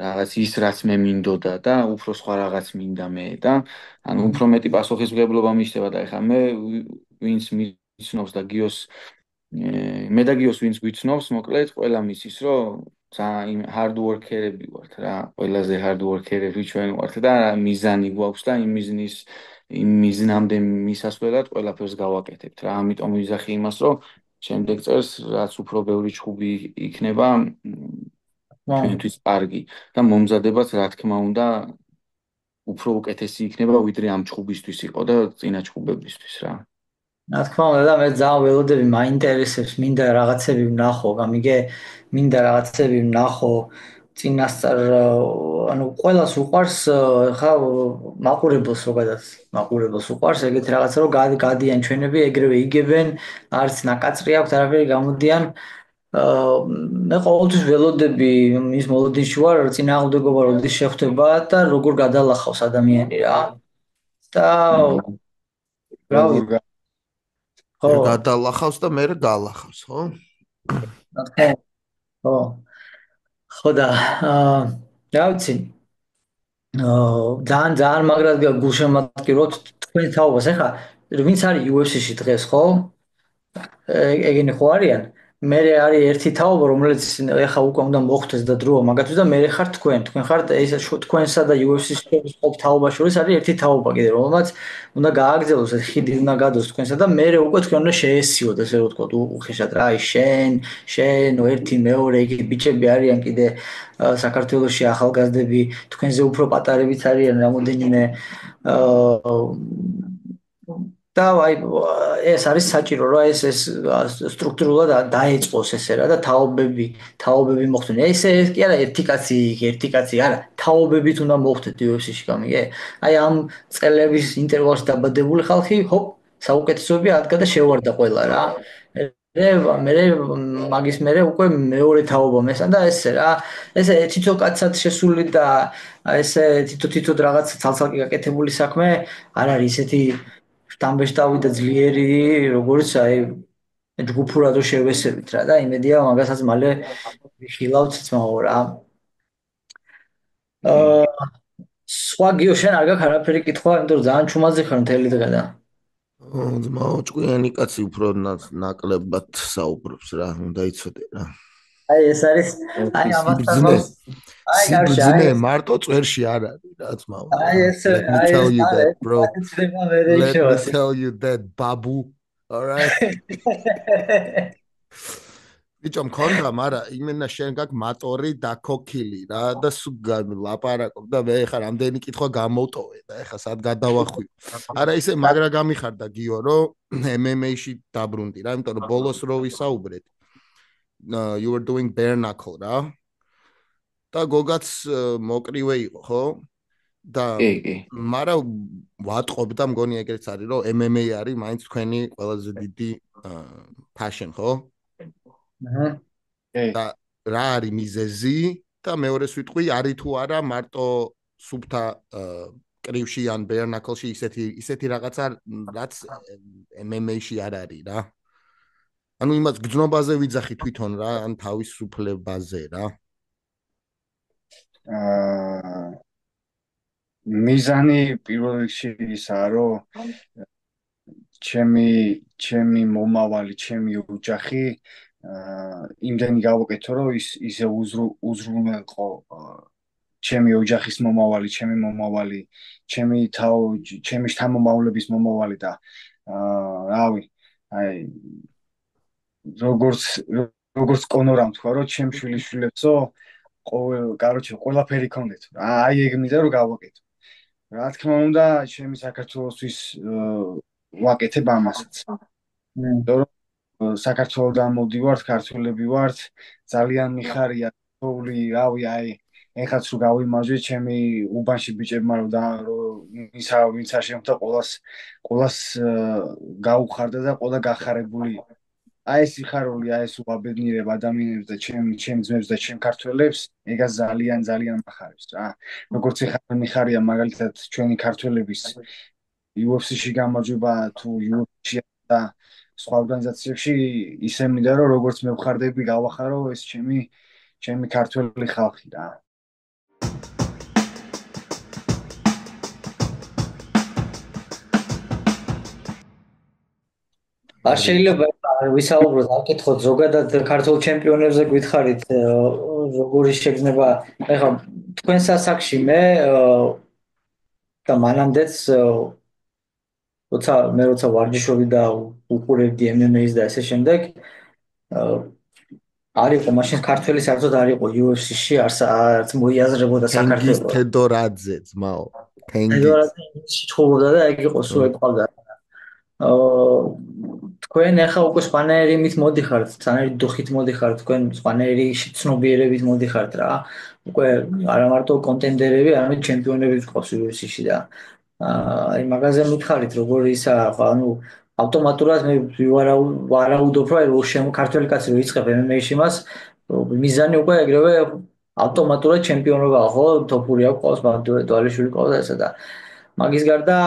რაღაც ის რაც მე მინდოდა და უფრო სხვა რაღაც მინდა მე და ანუ უფრო მეტი პასუხისმგებლობა მისდება და ეხლა მე ვინც მიცნობს და გიოს მე და გიოს ვინც გვიცნობს მოკლედ ყველა მისის რომ ძალიან hard worker-ები ვართ რა ყველაზე hard worker-ები ჩვენ ვართ და მიზანი გვაქვს და იმ მიზნამდე მისასვლელად ყველაფერს გავაკეთებთ რა ამიტომ ვიზახი იმას რომ შემდეგ წელს რაც უფრო ბევრი ჩხუბი იქნება ჩვენთვის კარგი და მომზადებაც რა თქმა უნდა უფრო უკეთესი იქნება ვიდრე ამ ჩხუბისთვის იყო და წინა ჩხუბებისთვის რა რა თქმა უნდა და მე ძალიან ველოდები მაინტერესებს მინდა რაღაცები ვნახო გამიგე მინდა რაღაცები ვნახო წინასწარ ანუ ყველას უყვარს ხა მაყურებელს ზოგადად მაყურებელს უყვარს ეგეთი რაღაცა რომ გადიან ჩვენები ეგრევე იგებენ არც ნაკაწრი აქვს არაფერი გამოდიან მე ყოველთვის ველოდები ის მოლოდინში ვარ წინააღმდეგობა როდის შეხვდება და როგორ გადალახავს ადამიანი რა და როგორ გადალახავს და მე გალახავს ხო? ხო. ხო და რა ვიცი ძალიან მაგრად გულშემატკივრობთ თქვენ თაობას ეხლა ვინც არის UFC-ში დღეს ხო? ეგენი ხო არიან? მე არის ერთი თაობა რომელიც ეხლა უკვე უნდა მოხდეს და დროა მაგათთვის და მე ხარ თქვენ ხართ ეს თქვენსა და UFC-ს ყოფ თაობა შორის არის ერთი თაობა კიდე რომელმაც უნდა გააგრძელოს ეს ხიდი უნდა გადოს თქვენსა და მე უკვე თქვენ უნდა შეესიოთ ესე რომ ვთქვათ უხეშად რა აი შენ ერთი მეორე იგი ბიჭები არიან კიდე საქართველოში ახალგაზრდები თქვენზე უფრო პატარებიც არიან რამოდენიმე და აი ეს არის საჭირო რა ეს სტრუქტურულად დაეწყოს ესე რა და თაობები მოხდნენ. ესე კი არა ერთი კაცი არა, თაობებით უნდა მოხდეთ UFC-ში გამიგე? აი ამ წელების ინტერვალში დაბადებული ხალხი, ჰოპ, საუკეთესოები ადგა და შევარდა ყველა რა. მე მაგის მერე უკვე მეორე თაობა მესან და ესე რა. ესე თითო კაცად შესული და ესე თითო რაღაც ცალ-ცალკე გაკეთებული საქმე არ არის ესეთი შტამბეშტავი და ძლიერი როგორც აი ჯგუფურად შევესებით რა და იმედია მაგასაც მალე ვიხილავთ ძმაო რა. სხვა გიო შენ არ გაქვს არაფერი კითხვა, იმიტომ რომ ძალიან ჩუმაზე ხარ მთელი დღე და ძმაო ჭკვიანი კაცი უფრო ნაკლებად საუბრობს რა, უნდა იცოდე რა. აი ეს არის აი ამასთან აი სიბრძნე მარტო წვერში არ არის რა ძმაო. აი ეს Let me tell you that, bro. Let me არის tell you that, babu. All right. ბიჭო მქონდა, მაგრამ იმენა შენ გაქვს მატორი და ქოქილი რა და სულ ლაპარაკობ და მე ხა რამდენი კითხვა გამოვტოვე და ეხა სად გადავახვი. არა ისე მაგრა გამიხარდა გიო რომ MMA-ში დაბრუნდი რა, იმიტომ რომ ბოლოს რო ვისაუბრეთ. You were doing bare knuckle რა. და გოგაც მოკრივე იყო, ხო? და კი. მაგრამ ვატყობ და მგონი ეგრეც არის რომ MMA არის მაინც თქვენი ყველაზე დიდი passion, ხო? და რა არის მიზეზი და მეორე სიტყვი არის თუ არა მარტო სუფთა კრივში ან bare knuckle-ში ისეთი რაღაცა რაც MMA-ში არ არის რა. ანუ იმას გძნობაზე ვიძახი თვითონ რა, ან თავისუფლებაზე რა. მიზანი პირველ რიგში ისაა, რომ ჩემი მომავალი, ჩემი ოჯახი იმდენი გავაკეთო, რომ ისე უზრუნველყო ჩემი ოჯახის მომავალი, ჩემი შთამომავლების მომავალი და რავი, აი როგორც კონორამ თქვა, რომ ჩემ შვილიშვილებსო ყველაფერი ქონდეთ. აი ეგ მინდა რომ გავაკეთო. რა თქმა უნდა, ჩემი საქართველოსთვის ვაკეთებ ამასაც. იმიტომ რომ საქართველოდან მოვდივართ, ქართველები ვართ, ძალიან მიხარია თოვლი, რავი, აი ეხაც რო გავიმარჯვე ჩემი უბანში ბიჭებმა რომ ვინც არ შემოხდა ყოველას გაუხარდა და ყველა გახარებული. აი ეს სიხარული, აი ეს უაბედნიერება ადამიანებს და ჩემ ძმებს და ჩემ ქართველებს, ეგას ძალიან მახარებს რა. როგორც ეხლა მიხარია მაგალითად ჩვენი ქართველების UFC-ში გამარჯვება თუ UFC-ში და სხვა ორგანიზაციებში, ისე მინდა რომ როგორც მე ვხარდები გავახარო ეს ჩემი ქართველი ხალხი რა. არ შეიძლება ვისაუბროთ, არ კითხოთ ზოგადად ქართულ ჩემპიონებზე გითხარით როგორი შეგრძნება. ეხლა თქვენ სასაკში მე და მანამდეც როცა ვარჯიშობდი და უყურებდი MMA-ს და ესე შემდეგ არ იყო მაშინ ქართველი საერთოდ არ იყო UFC-ში არც მოიაზრებოდა საქართველოს. თედორაძე ძმაო. თედორაძე ჩხუბობდა და ეგ იყო სულ ეყავდა. თქვენ ახლა უკვე სპანერი მით მოდიხართ, სანერი დუხით მოდიხართ, თქვენ სპანერი ცნობიერებით მოდიხართ რა. უკვე არა მარტო კონტენდერები, არამედ ჩემპიონები გყავს UFC-ში და აი მაგაზე მითხარით როგორი ისაა, ანუ ავტომატურად მე ვარაუდობ, რომ ქართველი კაცი რო იწყებ MMA-ში მას, მიზანი უკვე ეგრევე ავტომატურად ჩემპიონობაა, ხო? თოფური აქვს, დვალიშვილი ყავს და ესა და მაგის გარდა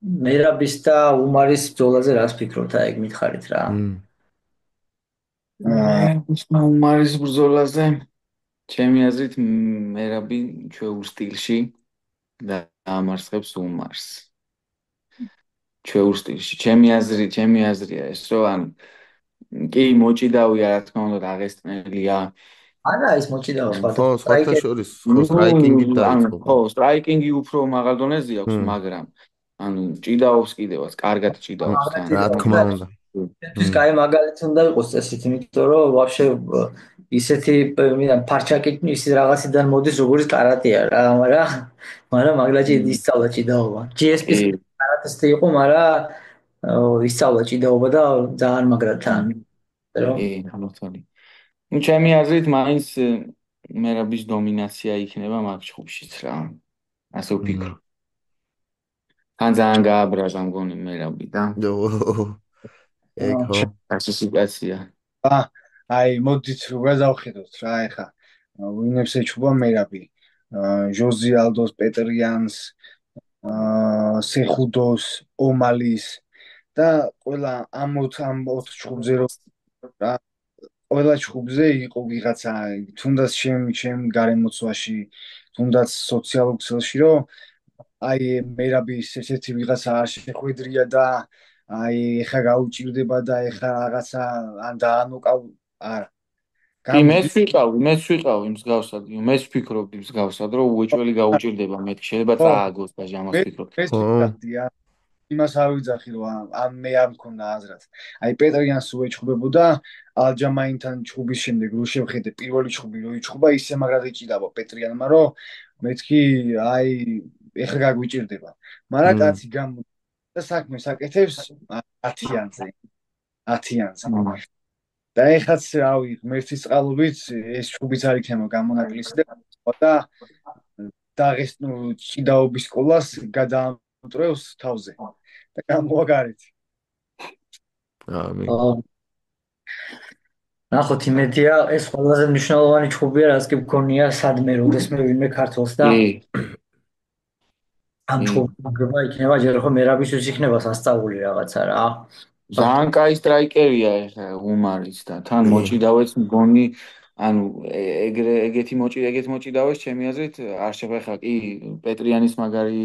მერაბის და უმარის ბრძოლაზე რას ფიქრობთ, ეგ მითხარით რა. უმარის ბრძოლაზე ჩემი აზრით მერაბი ჩვეულ სტილში და ამარცხებს უმარს. ჩვეულ სტილში. ჩემი აზრია ეს, რომ ან კი მოჭიდავია, რა თქმა უნდა, აღესტნელია. არა, ის მოჭიდავა სხვა. ხო, სხვათა შორის, ხო, სტრაიკინგი დაიწყო. ხო, სტრაიკინგი უფრო მაღალ დონეზე აქვს, მაგრამ ანუ ჭიდაობს კიდევაც, კარგად ჭიდაობს თან. რა თქმა უნდა. ეს კაი მაგალითი უნდა იყოს წესით, იმიტომ რომ ვაფშე ისეთი ფარჩაკი ისეთ რაღაციდან მოდის, როგორც კარატეა რა, მაგრამ მაგლაჭი ისწავლა ჭიდაობა. GSP-ს კარატე არტისტი იყო, მაგრამ ისწავლა ჭიდაობა და ძალიან მაგრად თან. რომ კი, გამართალი. ნუ ჩემი აზრით მაინც მერაბის დომინაცია იქნება მაგ ჯგუფშიც რა. ასე ვფიქრობ. თან ძალიან გააბრაზა მგონი მერაბი და ეგ ხო. ასე სიტუაცია. აი მოდით რო გადავხედოთ რა ეხა ვინებს ეჩუბა მერაბი ჟოზი ალდოს პეტრიანს სეხუდოს ომალის და ყველა ამ 4 ჯგუფზე რო რა ყველა ჯგუფზე იყო ვიღაცა თუნდაც ჩემ გარემოცვაში თუნდაც სოციალურ ქსელში რომ აი მერაბის ესეთი ვიღაცა არ შეხვედრია და აი ეხა გაუჭირდება და ეხა რაღაცა ან დაანოკავ არა კი მეც ვიყავი მსგავსად, მეც ვფიქრობდი მსგავსად, რომ უეჭველი გაუჭირდება მეთქი, შეიძლება წააგოს და ჟამას ვფიქრობ. ეს ვფიქრობდია იმას არ ვიძახი რომ ამ მე არ მქონდა აზრად აი პეტრიანს უეჭხუბებოდა ალჯამაინთან ჩხუბის შემდეგ რო შევხედე პირველი ჩხუბი რო იჩხუბა ისე მაგრად იჭიდავა პეტრიანმა რომ მეთქი აი ეხა გაგვიჭირდება მაგრამ კაცი გამო და საქმე საკეთებს 10-იანზე და ეხაც რავი ღმერთის წყალობით ეს ჩხუბიც არ იქნება გამონაკლისდება და დაღესტნურ ჭიდაობის სკოლას გადაამტრევს თავზე და გამოაგარეთ. ნახოთ იმედია ეს ყველაზე მნიშვნელოვანი ჩხუბია რაც კი მქონია სადმე როდესმე ვინმე ქართულს და ამ ჩხუბმა იქნება ჯერ ხო მერაბისთვის იქნება სასწაული რაღაცა რა. ძალიან კაი სტრაიკერია ეხა უმარიც და თან მოჭიდავეც მგონი ანუ ეგეთი მოჭიდავეს ჩემი აზრით არ შეხვეხა კი პეტრიანის მაგარი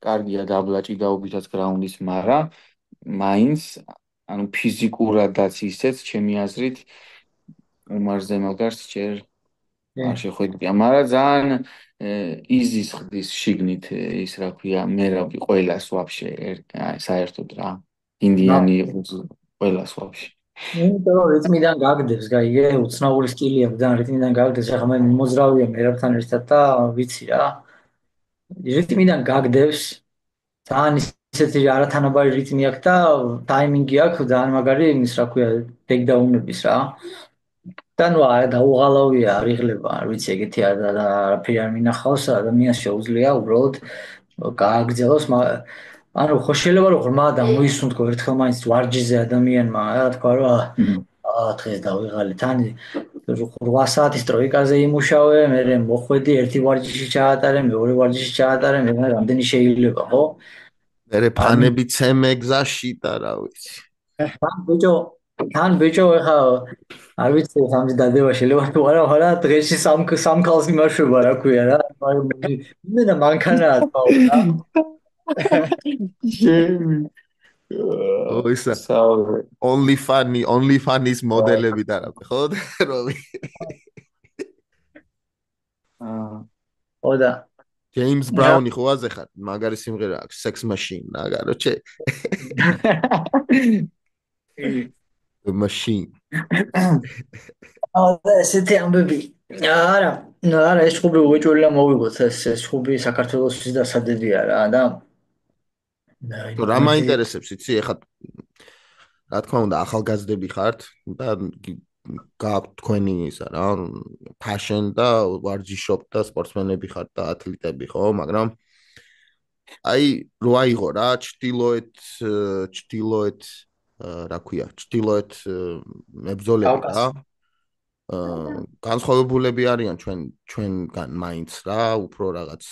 კარგია დაბლა ჭიდაობითაც გრაუნდის მაგრამ მაინც ანუ ფიზიკურადაც ისეც ჩემი აზრით უმარზე მაგარს ჯერ არ შეხვედრია მაგრამ ძალიან იზის ხდის შიგნით ის რა ქვია მერაბი ყველას ვაფშე საერთოდ რა ინდიანი ყველას ვაფშე იმიტომ რომ რიტმიდან გაგდებს გაიგე უცნაური სტილია ძალიან რიტმიდან გაგდებს ახლა მე მოძრავია მერაბთან ერთად და ვიცი რა რიტმიდან გაგდებს ძალიან ისეთი არათანაბარი რიტმი აქვს და ტაიმინგი აქვს ძალიან მაგარი იმის რა ქვია ტეიქდაუნების რა და ნუ დაუღალავია არიღლება არ ვიცი ეგეთი არაფერი არ მინახავს ადამიანს შეუძლია უბრალოდ გააგრძელოს ანუ ხო შეიძლება რომ ღრმა და მოისუნთქო ერთხელ მაინც ვარჯიზე ადამიანმა რა თქვა რომ დღეს დავიღალე თან 8 საათის ტროიკაზე იმუშავე მე მოხვედი ერთი ვარჯიში ჩაატარე მეორე ვარჯიში ჩაატარე მე რამდენი შეიძლება ხო მე ფანები ცემე გზაში და რა ვიცი თან ბიჭო ეხა არ ვიცი სამი დადება შეიძლება თუ არა მაგრამ დღეში სამ ქალს იმარშვება რა ქვია რა მე და მანქანაა თქო რა შემი ისა only funny მოდელები და რა ხო რომი ოდა ჯეიმს ბრაუნი ხო აზეხარ მაგარი სიმღერა აქვს sex machine რა გაროჩე the machine ესეთი ამბები არა ეს ხუბი უეჭველია მოვიგოთ ეს ხუბი საქართველოსთვის დასადებია რა და რა მაინტერესებს იცი ეხლა რა თქმა უნდა ახალგაზრდები ხართ და გაქვთ თქვენი ისა რა passion და ვარჯიშობ და სპორტსმენები ხართ და ათლეტები ხო მაგრამ აი რო აიღო რა ჩtildeოეთ რა ქვია ჩtildeოეთ მებრძოლები რა განსხვავებულები არიან ჩვენგან მაინც რა უფრო რაღაც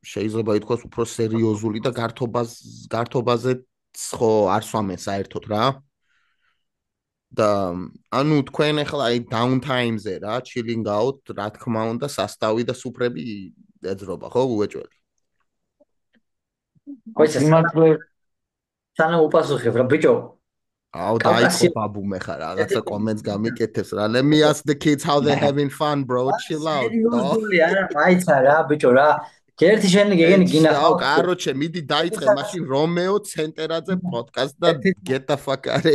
შეიძლება ითქვას უფრო სერიოზული და გართობაზე ხო არ სვამენ საერთოდ რა და ანუ თქვენ ახლა აი downtime-ზე რა chilling out რა თქმა უნდა სასტავი და სუფრები ეძრობა ხო უეჭველი იმართლე სანამ უპასუხებ რა ბიჭო აუ დაიწყო ბაბუმე ხარ რაღაცა კომენტს გამიკეთებს რა let me ask the kids how they having fun bro chill out არა მაიცა რა ბიჭო რა ერთი შენი გეგენი გინახავ კაროჩე მიდი დაიწყე მაშინ რომეო ცენტერაძე პოდკასტ და get the fuck out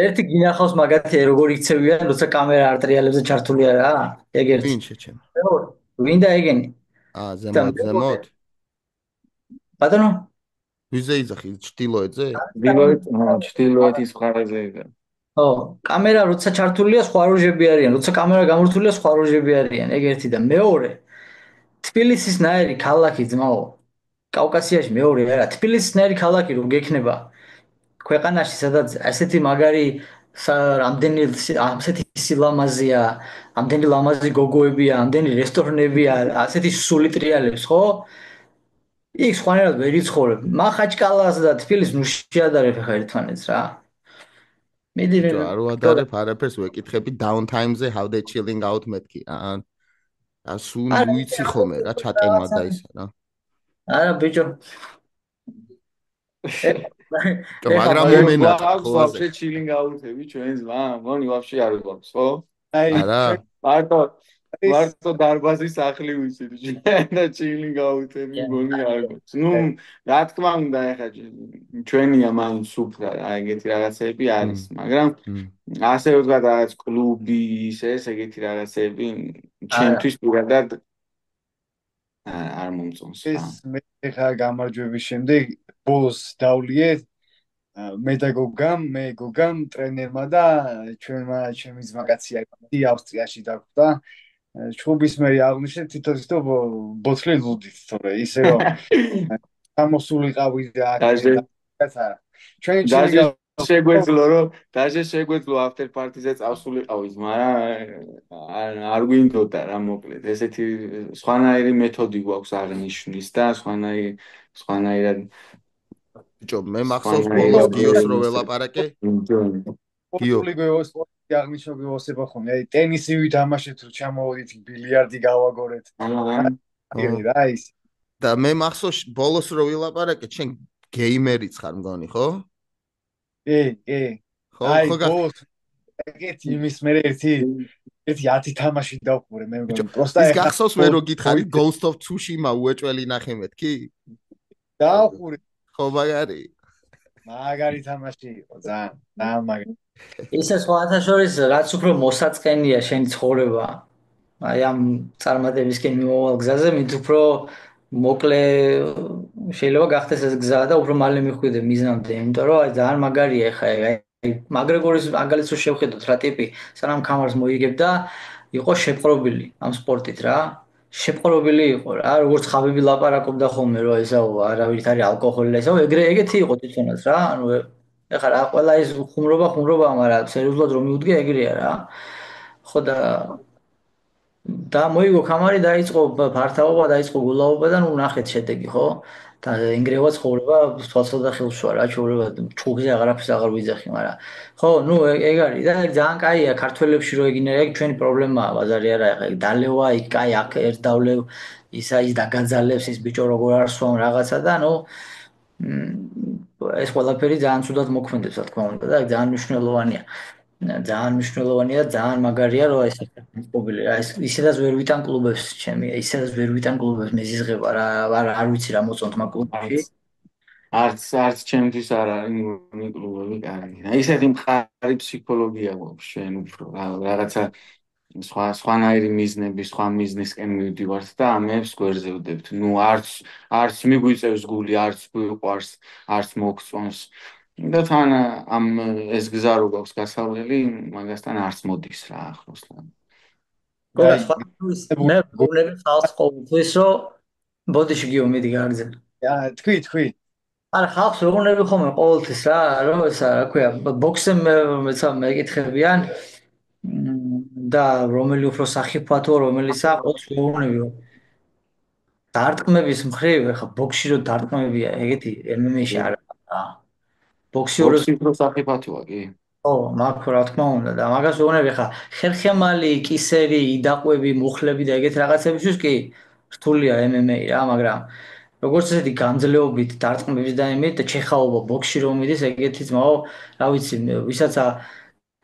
ერთი გინახავს მაგათი როგორ იქცევიან როცა კამერა არტრიალებზე ჩართულია რა ეგ ერთი ვინ შეჩემ ვინ და ეგენი ზემოთ ბატონო ვიზე იძახი ჩtildeოეთზე? ჩtildeოეთის მხარეზე და ხო, კამერა როცა ჩართულია სხვა როჟები არიან, როცა კამერა გამორთულია სხვა როჟები არიან, ეგ ერთი და მეორე. თბილისის ნაირი ქალაქი ძმაო. კავკასიაში მეორე არა, თბილისის ნაირი ქალაქი რო გექნება ქვეყანაში, სადაც ასეთი მაგარი რამდენი ასეთი სილამაზეა, ამდენი ლამაზი გოგოებია, ამდენი რესტორნებია, ასეთი სული ტრიალებს, ხო? იქ სხვანაირად ვერ იცხოვრებ. მახაჩკალას და თბილისს ნუ შეადარებ ხა ერთმანეთს რა. მიდი ბიჭო, არ ვადარებ არაფერს ვეკითხები downtime-ზე how they chilling out მეთქი. სულ უიცი ხოლმე რა ჩატენვა და ისა რა. არა ბიჭო. მაგრამ მომენატრ აქვს ხო ვაფშე chilling out-ები ჩვენს მგონი ვაფშე არ გვაქვს, ხო? არა. მარტო დარბაზის სახლი ვიცით და chilling out-ები მგონი არ გვაქვს. ნუ რა თქმა უნდა ეხლა ჩვენია მაინც უფრო აი ეგეთი რაღაცები არის, მაგრამ ასე ვთქვათ რაღაც კლუბი ეს ეგეთი რაღაცები ჩემთვის პირადად არ მომწონს. ეს მე ხა გამარჯვების შემდეგ ბოლოს დავლიეთ მე და გოგამ ტრენერმა და ჩემი ძმაკაცია ავსტრიაში დაგვდა ჩხუბის მე აღნიშნე თითო ბოთლი ლუდით თორე ისე რომ გამოსულიყავი და არა ჩვენ შეგვეძლო after party-ზე წავსულიყავით, მაგრამ არ გვინდოდა რა მოკლედ. ესეთი სხვანაირი მეთოდი გვაქვს აღნიშნის და სხვანაირად ბიჭო, მე მახსოვს ბოლოს გიოს რო ველაპარაკე. გიო გიოს აღნიშნო გიოსება ხოლმე. აი ტენისი ვითამაშეთ, რომ ჩამოვიდით ბილიარდი გავაგორეთ. რა ის. და მე მახსოვს ბოლოს რო ველაპარაკე, შენ გეიმერიც ხარ მგონი, ხო? ხო, ბოლოს ეგეთი იმის მე ერთი 10 თამაში დავყურე მე მგონი. პროსტა ის გახსოვს მე რო გითხარი Ghost of Tsushima უეჭველი ნახე მეთქი? დავყურე. ხო მაგარი თამაში იყო ძალიან მაგარი. ისე სხვათა შორის რაც უფრო მოსაწყენია შენი ცხოვრება აი ამ წარმატებისკენ მიმავალ გზაზე მით უფრო მოკლე შეიძლება გახდეს ეს გზა და უფრო მალე მიხვიდე მიზნამდე, იმიტომ რომ აი ძალიან მაგარია ხა აი მაგრეგორის მაგალითს რო შევხედოთ რა ტიპი სანამ კამარს მოიგებდა იყო შეპყრობილი ამ სპორტით რა. შეპყრობილი იყო რა, როგორც ხაბიბი ლაპარაკობდა ხოლმე რომ ესაო არავით არის ალკოჰოლი და ესაო ეგეთი იყო თვითონაც რა. ანუ ეხლა რა ყველა ის ხუმრობა, მაგრამ სერიოზულად რომ მიუდგე ეგრეა რა. ხო და მოიგო კამარი დაიწყო ფართავობა, დაიწყო გულაობა და ნუ ნახეთ შედეგი, ხო? და ინგრევა ცხოვრება თვალსა და ხელშუა რა, ჩაურება ჩუღზე აღარაფერს აღარ ვიძახი, მაგრამ ხო, ნუ ეგ არის და ძალიან კაია ქართველებში რო ეგინერია, ეგ ჩვენი პრობლემაა, ბაზარი არა, ეგ დალევა, იქ კაი აქ ერთ დავლევ, ის დაგაძალებს ის ბიჭო როგორ არ სვამ რაღაცა და ნუ ეს ყველაფერი ძალიან ცუდად მოქმედებს, რა თქმა უნდა და ძალიან მნიშვნელოვანია. ძალიან მნიშვნელოვანია, ძალიან მაგარია რომ ეს პობილი რა ისედაც ვერ ვიტან კლუბებს ჩემი, ისედაც ვერ ვიტან კლუბებს მეზიზღება რა, არ ვიცი რა მოწონთ მაგ კლუბში. არც ჩემთვის არ არის კლუბები კარგი. ისეთი მხარი ფსიქოლოგია გვაქვს ჩვენ უფრო რაღაცა სხვანაირი მიზნები, სხვა მიზნისკენ მივდივართ და ამებს გვერდზე ვდებთ. ნუ არც მიგვიწევს გული, არც გვიყვარს, არც მოგწონს. და თან ამ ეს გზა რო გვაქვს გასავლელი, მაგასთან არც მოდის რა ახლოსლან. მე გონები ხალხს ყოველთვის რომ ბოდიში გიომედი გააგზავნე. თქვი. არა ხალხს როგორ ხოლმე ყოველთვის რა, რომ ესა რა ქვია, ბოქსზე მეცა მეკითხებიან და რომელი უფრო სახიფათო, რომელი საყოც როგორ დარტყმების მხრივ, ხა ბოქსში რო დარტყმებია, ეგეთი MMA-ში არა რა. ბოქსი უფრო სახიფათოა კი. ხო, მაგ რა თქმა უნდა და მაგას ვეუბნები ხა ხერხემალი, კისერი, იდაყვები, მუხლები და ეგეთ რაღაცებისთვის კი რთულია MMA რა, მაგრამ როგორც ესეთი განძლეობით დარტყმების და იმით და ჩეხაობა ბოქსში რომ მიდის ეგეთი ძმაო, რა ვიცი, ვისაც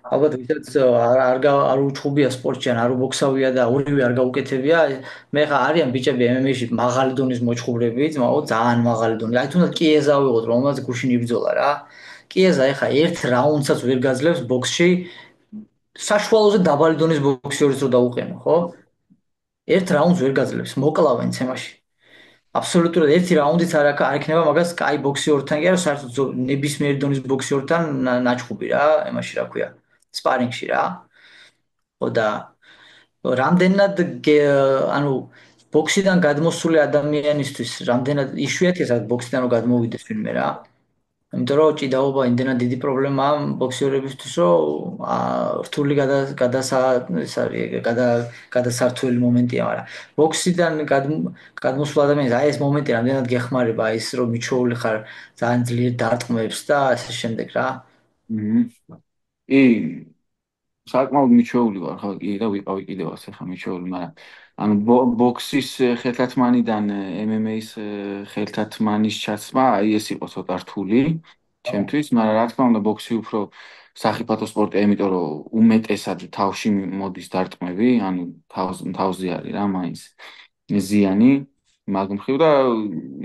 ალბათ ვისაც არ უჩხუბია სპორტში ან არ უბოქსავია და ორივე არ გაუკეთებია, მე ხა არიან ბიჭები MMA-ში მაღალი დონის მოჩხუბრები, ძმაო, ძალიან მაღალი დონის. აი თუნდაც კიეზა ვიღოთ, რომელსაც გუშინ იბრძოლა რა. კიეზა ეხა ერთ რაუნდსაც ვერ გაძლევს ბოქსში, საშუალოზე დაბალი დონის ბოქსერებს რო დაუყენო, ხო? ერთ რაუნდს ვერ გაძლევს, მოკლავენ ცემაში. აბსოლუტურად ერთი რაუნდიც არ იქნება მაგას კაი ბოქსიორთან კი არა, საერთოდ ნებისმიერი დონის ბოქსიორთან ნაჩხუბი რა, იმაში რა ქვია, სპარინგში რა. ხო და რამდენად ანუ ბოქსიდან გადმოსული ადამიანისთვის რამდენად იშვიათია სადაც ბოქსიდან რომ გადმოვიდეს ვინმე რა. იმიტომ რომ ჭიდაობა იმდენად დიდი პრობლემაა ბოქსიორებისთვის, რომ რთული გადასართული მომენტია, მაგრამ ბოქსიდან გადმოსულ ადამიანს აი ეს მომენტი რამდენად გეხმარება, ის რომ მიჩვეული ხარ ძალიან ძლიერ დარტყმებს და ასე შემდეგ რა. კი, საკმაოდ მიჩვეული ვარ ხო კი და ვიყავი კიდევაც ახლა მიჩვეული, მაგრამ ანუ ბოქსის ხელთათმანიდან MMA-ის ხელთათმანის ჩაცმა, აი ეს იყო ცოტა რთული ჩემთვის, მაგრამ რა თქმა უნდა ბოქსი უფრო სახიფათო სპორტია, იმიტომ რომ უმეტესად თავში მოდის დარტყმები, ანუ თავზე არის რა მაინც ზიანი მაგ მხრივ და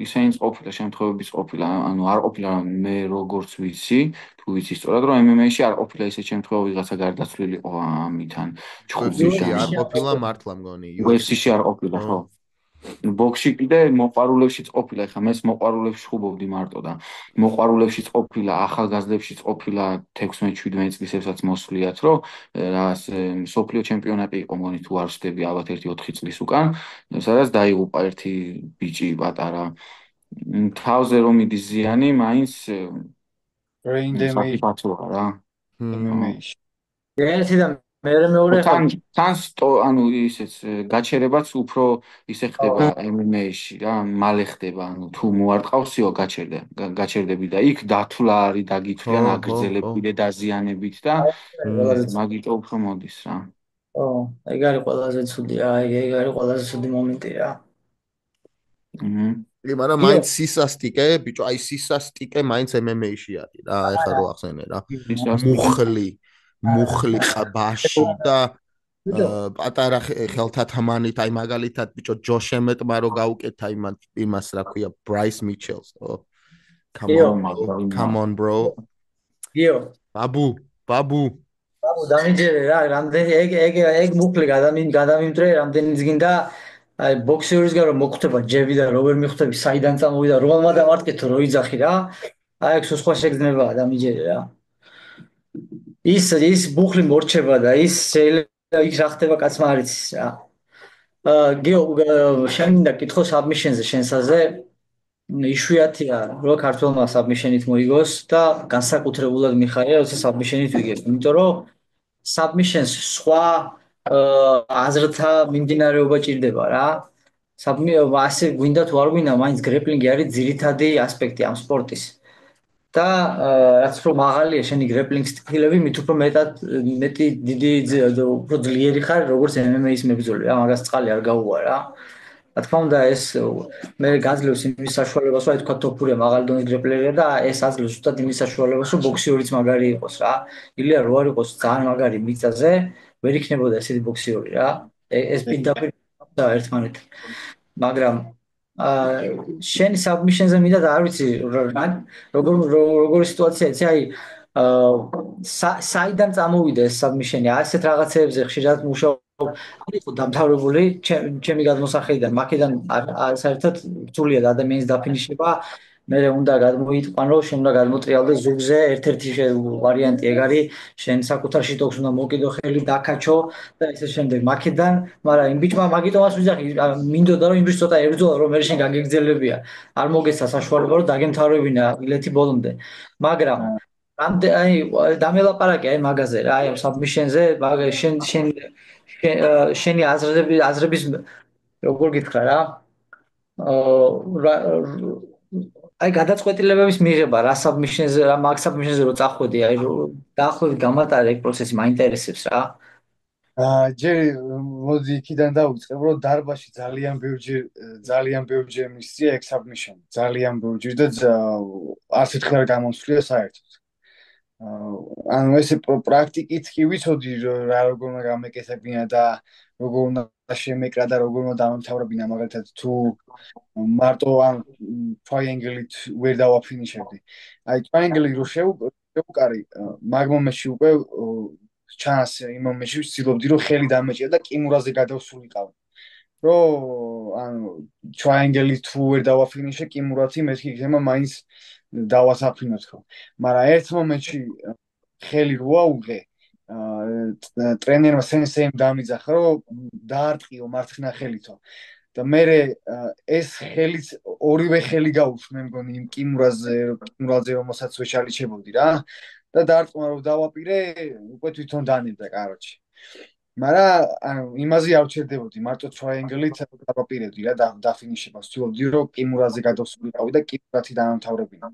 ისინიც ყოფილა შემთხვევების ყოფილა, ანუ არ ყოფილა მე როგორც ვიცი, თუ ვიცი სწორად რომ MMA-ში არ ყოფილა ისეთ შემთხვევა ვიღაცა გარდაცვლილიყო ამითან UFC-ში არ ყოფილა მართლა მგონი. UFC-ში არ ყოფილა ხო? ბოქსში კიდე მოყვარულებშიც ყოფილა, ეხლა მეც მოყვარულებში ხუბობდი მარტო და მოყვარულებშიც ყოფილა, ახალგაზრდებშიც ყოფილა 16-17 წლისებსაც მოსვლიათ, რომ რაღაც სოფლიო ჩემპიონატი იყო მგონი თუ არ ვსდები, ალბათ 1-4 წლის უკან, სადაც დაიღუპა ერთი ბიჭი პატარა. თავზე რომ მიდის ზიანი, მაინც brain damage რა. MMA-ში. ერთი და მეორე თან ანუ ისეც გაჩერებაც უფრო ისე ხდება MMA-ში რა, მალე ხდება, ანუ თუ მოარტყავსიო გაჩერდები და იქ დათვლა არის დაგითვლიან აგრძელებით და დაზიანებით და მაგიტო უფრო მოდის რა. ო, ეგ არის ყველაზე ცუდი რა, ეგ არის ყველაზე ცუდი მომენტი რა. კი, მაგრამ მაინც სისასტიკე, ბიჭო, აი სისასტიკე მაინც MMA-ში არის რა, ეხლა რო ახსენე რა. მუხლი ყბაში და პატარა ხელთათმანით, აი მაგალითად ბიჭო ჯოშ ემეტმა რო გაუკეთა იმას რა ქვია Bryce Mitchell-ს, ო come on bro. იო ბაბუ დამიჯერე რა, რამდენი ეგ მუხლი გადამიმტრე, რამდენიც გინდა აი ბოქსერისგან რომ მოხვდება ჯები და რო ვერ მიხვდები საიდან წამოვიდა, რომელმა დამარტყითო რო იძახი რა. აი ეგ სხვა შეგრძნებაა, დამიჯერე რა. ის ბუხლი მორჩება და ის შეიძლება იქ რა ხდება კაცმა არ იცის რა. გიო შენდა კითხო საბმიშენზე შენსაზე იშვიათია რომ ქართულმა საბმიშენით მოიგოს და განსაკუთრებულად მიხარია როცა საბმიშენით ვიგებ, იმიტომ რომ საბმიშენს სხვა აზრთა მიმდინარეობა ჭირდება რა. ასე გვინდა თუ არ გვინდა, მაინც გრეპლინგი არის ძირითადი ასპექტი ამ სპორტის. და რაც უფრო მაღალია შენი გრეპლინგ სტილები, მით უფრო მეტი დიდი უფრო ძლიერი ხარ, როგორც MMA-ის მებრძოლი რა, მაგას წყალი არ გაუვა რა. რა თქმა უნდა ეს მე გაძლევს იმის საშუალებას, რომ აი თქვა თოფურია მაღალი დონის გრეპლერია და ეს აძლევს ზუსტად იმის საშუალებას, რომ ბოქსიორიც მაგარი იყოს რა. ილია რო არ იყოს ძალიან მაგარი მიწაზე, ვერ იქნებოდა ესეთი ბოქსიორი რა. ეს პირდაპირ და ერთმანეთთან. მაგრამ შენი საბმიშენზე მინდა და არ ვიცი როგორი სიტუაცია იცი, აი საიდან წამოვიდა ეს საბმიშენი, ასეთ რაღაცეებზე ხშირად მუშაობ იყო დამთავრებული ჩემი გადმოსახედიდან, მაქედან საერთოდ რთულია ადამიანის დაფინიშება, მე უნდა გადმოიტყვან, რომ შენ უნდა გადმოტრიალდეს ზუგზე, ერთ-ერთი ვარიანტი ეგ არის, შენ საკუთარ შიტოქს უნდა მოკიდო ხელი, დაკაჩო და ესე შემდეგ მაქედან, მაგრამ იმ ბიჭმა მაგიტომას ვიძახი, მინდოდა რომ იმ ბიჭს ცოტა ებრძოლა, რომ მე შენ გაგეგძელებია, არ მოგეცა საშუალება, რომ დაგემთავრებინა ილეთი ბოლომდე, მაგრამ აი დამელაპარაკე აი მაგაზე რა, აი ამ საბმიშენზე, შენი აზრების როგორ გითხრა რა, აი გადაწყვეტილებების მიღება რა საბმიშენზე, რა მაგ საბმიშენზე რო წახვედი, აი დაახლოებით გამატარე ეგ პროცესი მაინტერესებს რა. ჯერ მოდი იქიდან დავიწყებ, რომ დარბაში ძალიან ბევრჯერ მისცია ეგ საბმიშენი, ძალიან ბევრჯერ და არც ერთხელ არ გამომსვლია საერთოდ. ანუ ესე პრაქტიკით კი ვიცოდი რა როგორ უნდა გამეკეთებინა და როგორ უნდა შემეკრა და როგორ უნდა დამთავრებინა, მაგალითად თუ მარტო ამ ტრაიანგლით ვერ დავაფინიშებდი. აი ტრაიანგლი რო შევუკარი, მაგ მომენტში უკვე ჩანს იმ მომენტში ვცდილობდი რომ ხელი დამეჭირა და კიმურაზე გადავსულიყავ. რომ ანუ ტრაიანგელი თუ ვერ დავაფინიშე კიმურაცი მეთქი იქნება მაინც დავასაფინოთ ხო. მაგრამ ერთ მომენტში ხელი რო აუღე ტრენერმა სენსეიმ დამიძახა რომ დაარტყიო მარცხნა ხელითო და მე ეს ხელიც ორივე ხელი გაუშვ მე მგონი იმ კიმურაზე რომელსაც ვეჩალიჩებოდი რა და დაარტყმა რომ დავაპირე უკვე თვითონ დანებდა კაროჩი მაგრამ ანუ იმაზე არ ვჩერდებოდი მარტო ტრაიანგელით დავაპირებდი რა დაფინიშებას ვთვლობდი რომ კიმურაზე გადავსულიყავი და კიმურათი დაამთავრებინა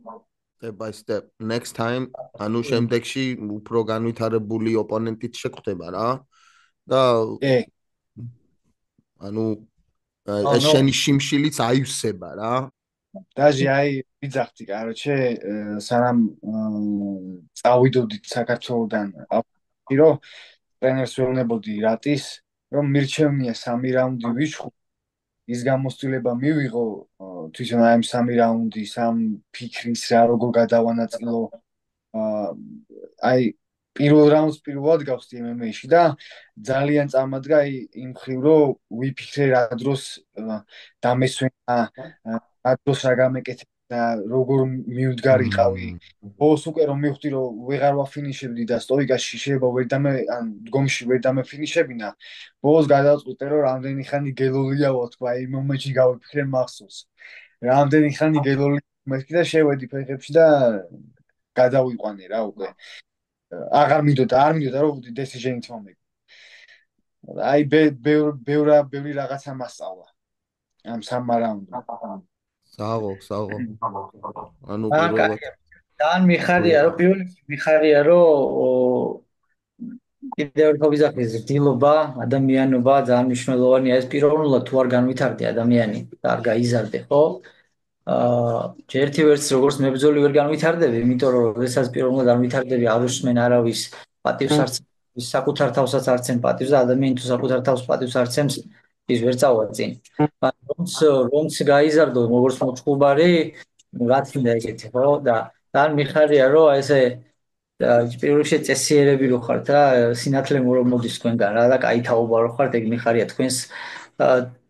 step by step next time ანუ შემდეგში უფრო განვითარებული ოპონენტით შეგხვდება რა და ანუ ეს შენი შიმშილიც აივსება რა დაჟე აი ვიძახდი კაროჩე სანამ წავიდოდით საქართველოდან რომ ტრენერს ველნებოდი რატის რომ მირჩევნია 3 რაუნდი ვიჩხუ ის გამოსtildeება მივიღო თვითონ აი 3 რაუნდის ამ ფიქრის რა როგორ გადავანაწილო აი პირველ რაუნდს პირველად გავხსდი MMA-ში და ძალიან წამადგა იმ ხრივ რომ ვიფიქრე რა დროს დამესვენა რა დროს რა გამეკეთე და როგორ მივდგარიყავი ბოლოს უკვე რომ მივხვდი რომ ვეღარ ვაფინიშებდი და სტოიკაში შეიძლება ვერ დამე ან დგომში ვერ დამეფინიშებინა ბოლოს გადავწყვიტე რომ რამდენი ხანი გელოლიაო თქვა იმ მომენტში გავიფიქრე მახსოვს რამდენი ხანი გელოლია მეთქი და შევედი ფეხებში და გადავიყვანე რა უკვე აღარ მინდოდა რომ decision-ით მომეგი აი ბევრი რაღაცა მასწავლა ამ 3 რაუნდში საღო ანუ პირველად ძალიან მიხარია რომ პირველი მიხარია რომ კიდევ ერთხელ ვიზახი ზრდილობა ადამიანობა ძალიან მნიშვნელოვანია ეს პიროვნულად თუ არ განვითარდე ადამიანი და არ გაიზარდე ხო ერთი ვერც როგორც მებრძოლი ვერ განვითარდები იმიტომ რომ შესაძ პიროვნულად არ ვითარდები არ უსმენ არავის პატივს არც საკუთარ თავსაც არცენ პატივს და ადამიანი თუ საკუთარ თავს პატივს არცემს ის ვერ წავა წინ რომც გაიზარდო როგორც მოწყუბარი რა თქმა ეგეთი ხო და ძალიან მიხარია რომ ესე პირველ რიგში წესიერები რო ხართ რა სინათლე მოდის თქვენგან რა და კაი თაობა რო ხართ ეგ მიხარია თქვენს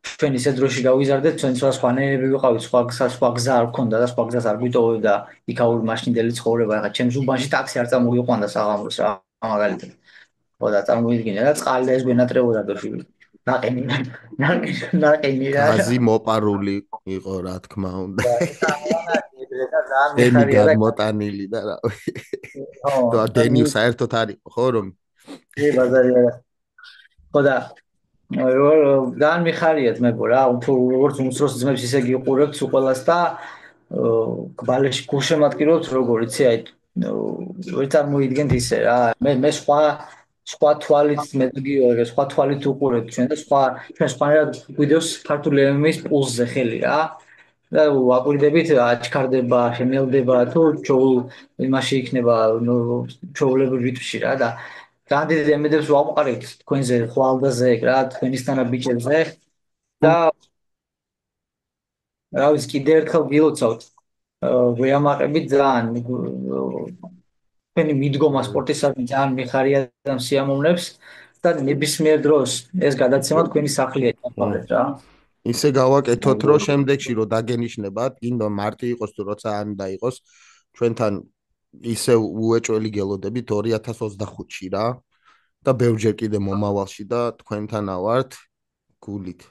ჩვენ ისე დროში გავიზარდეთ ჩვენ სხვანაირები ვიყავით სხვა გზა არ გქონდა და სხვა გზას არ გვიტოვებდა იქაური მაშინდელი ცხოვრება ახლა ჩემს უბანში ტაქსი არ წამოვიყვანდა საღამოს რა მაგალითად ხო და წარმოვიდგინე რა წყალი და ეს გვენატრებოდა ბეშილი ნაყინი რა გაზი მოპარული იყო რა თქმა უნდა დენი გადმოტანილი და რა და დენი საერთოდ არის ხო რომ ბაზარია ხო და ძალიან მიხარიათ მეგო რა როგორც უმცროს ძმებს ისე გიყურებთ უყოლას და კბალეში გულშემატკივრობთ როგორ იცი აი ვერ წარმოიდგენთ ისე რა მე სხვა თვალით მედგიორე სხვა თვალით უყურებთ ჩვენ და ჩვენ სხვანაირად გვიდევს ქართული MMA-ის პულსზე ხელი რა და ვაკვირდებით აჩქარდება შემელდება თუ იმაში იქნება ჩაოლებრივ რიტმში რა და ძალიან დიდი ემედებს ვამყარებთ თქვენზე ხვალდაზე რა თქვენისთანა ბიჭებზე და რა ვიცი კიდევ ერთხელ გილოცავთ ვეამაყებით ძალიან თქვენი მიდგომა სპორტისადმი ძალიან მიხარია და სიამოვნებს და ნებისმიერ დროს ეს გადაცემა თქვენი სახლია ჩავყავთ რა ისე გავაკეთოთ რომ შემდეგში რომ დაგენიშნებათ გინდა მარტი იყოს თუ როცა არ უნდა იყოს ჩვენთან ისე უეჭველი გელოდებით 2025-ში რა და ბევრჯერ კიდე მომავალში და თქვენთან ავართ გულით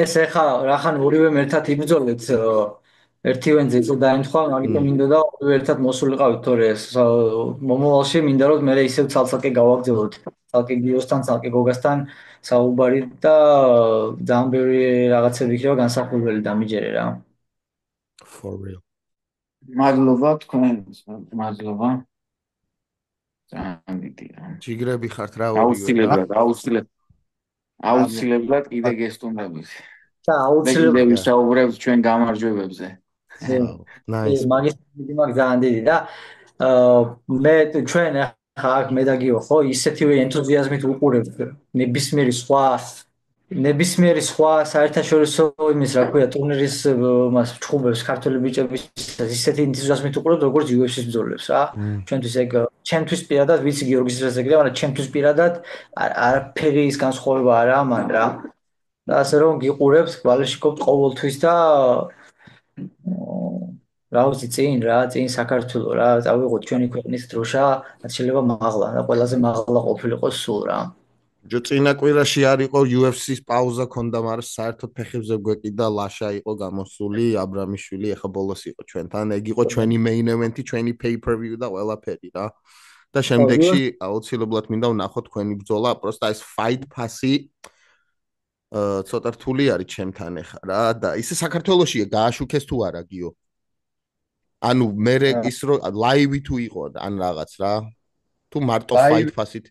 ეს ეხა რახან ორივე ერთად იბრძოლეთ ერთი ვენზე ისე დაემთხვა მაგიტომ მინდოდა ორივე ერთად მოსულიყავით თორე მომავალში მინდა რომ მე ისევ ცალ-ცალკე გავაგრძელოთ ცალკე გიოსთან ცალკე გოგასთან საუბარი და ძალიან ბევრი რაღაცები იქნება განსახილველი დამიჯერე რა for real მადლობა თქვენს მადლობა ძალიან დიდი ჯიგრები ხართ რა აუცილებლად კიდე გესტუნდებით და აუცილებლად ვისაუბრებთ ჩვენ გამარჯვებებზე ნაის მაგის ძალიან დიდი და მე ჩვენ ხა მე და გიო ხო ისეთივე ენთუზიაზმით უყურებთ ნებისმიერი სხვა საერთაშორისო იმის რა ქვია ტურნირის მას ჩხუბებს ქართული ბიჭების ისეთი ენთუზიაზმით უყურებთ როგორც UFC-ს ბრძოლებს რა ჩვენთვის ეგ ჩემთვის პირადად ვიცი გიორგის რეზეგრია მაგრამ ჩემთვის პირადად არაფერი ის განსხვავება არა მან რა და ასე რომ გიყურებთ, გვალიშიკობთ ყოველთვის და რა ვიცი წინ საქართველოს რა წავიღოთ ჩვენი ქვეყნის დროშა, რაც შეიძლება მაღლა და ყველაზე მაღლა ყოფილიყო სულ რა. ჯო წინა კვირაში არ იყო UFC-ს პაუზა ქონდა, მაგრამ საერთოდ ფეხებზე გვეკიდა ლაშა იყო გამოსული, აბრამიშვილი ეხა ბოლოს იყო ჩვენთან. ეგ იყო ჩვენი main event-ი, ჩვენი pay-per-view და ყველაფერი რა. და შემდეგში აუცილებლად მინდა ვნახოთ თქვენი ბრძოლა, პროსტა ეს fight pass-ი ცოტა რთული არის ჩემთან ეხა რა და ისე საქართველოსია გააშუქეს თუ არა გიო? ანუ მე ის რო ლაივი თუ იყო ან რაღაც რა თუ მარტო fight pass-ით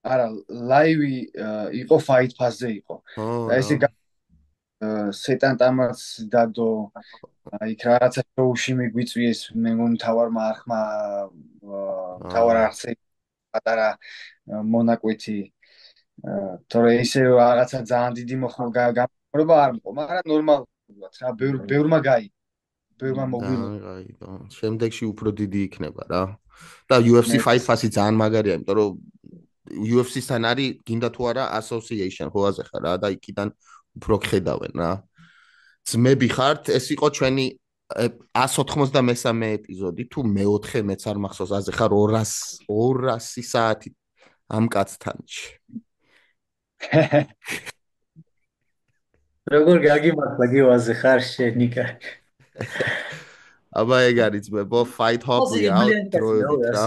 არა ლაივი იყო fight pass-ზე იყო და ესე სეტანტამაც დადო იქ რაღაცა შოუში მიგვიწვიეს მე მგონი თავარმა ახმა თავარ არხზე პატარა მონაკვეთი თორე ისე რაღაცა ძალიან დიდი გამორება არ მყო მაგრამ ნორმალურად რა ბევრმა ბევრმა მოგვიყვება შემდეგში უფრო დიდი იქნება რა და UFC fight pass-ი ძალიან მაგარია იმიტომ რომ UFC-სთან არის გინდა თუ არა association ხოაზე ხარ რა და იქიდან უფრო ხედავენ რა ძმები ხართ ეს იყო ჩვენი 193 ეპიზოდი თუ მე-4 მეც არ მახსოვს აზე ხარ 200 საათი ამ კაცთან როგორ გაგიმართლა გიოაზე ხარ შენიკა აბა ეგ არის ძმებო fight hop-ი რა დროებით რა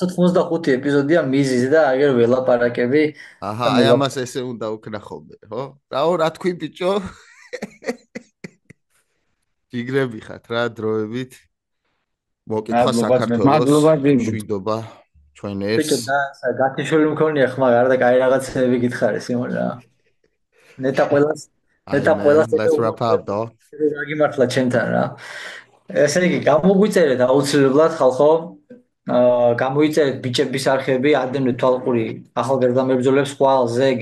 195 ეპიზოდია მიზიზ და აგერ ველაპარაკები აჰა აი ამას ესე უნდა უკნახობდე ხო რა თქვი ბიჭო ჯიგრები ხართ რა დროებით მოკითხა საქართველოს შვიდობა ჩვენ ერთს ბიჭო და გათიშული მქონია ხმა არა და კაი რაღაცები გითხარი სიმონ რა ნეტა ყველას let's wrap up though გაგიმართლა ჩემთან რა ესე იგი გამოგვიწერეთ აუცილებლად ხალხო გამოიწერეთ ბიჭების არხები ადემნე თვალყური ახალგაზრდა მებრძოლებს ხვალ ზეგ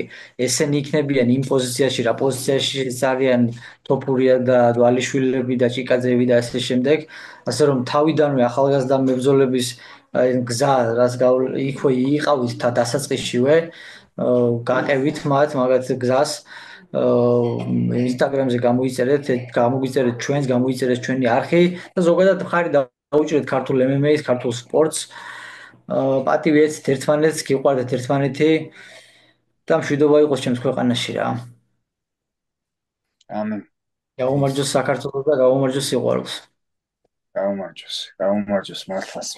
ესენი იქნებიან იმ პოზიციაში რა პოზიციაში არიან თოფურია და დვალიშვილები და ჭიკაძეები და ასე შემდეგ ასე რომ თავიდანვე ახალგაზრდა მებრძოლების გზა რაც იქვე იყავით და დასაწყისშივე გაყევით მათ მაგათ გზას ინსტაგრამზე გამოგვიწერეთ ჩვენს გამოიწერეთ ჩვენი არხი და ზოგადად მხარი დაუჭირეთ ქართულ MMA-ს, ქართულ სპორტს. პატივი ეცით ერთმანეთს, გიყვარდეთ ერთმანეთი და მშვიდობა იყოს ჩემს ქვეყანაში რა. ამენ. გაუმარჯოს საქართველოს და გაუმარჯოს სიყვარულს. გაუმარჯოს მართლაც.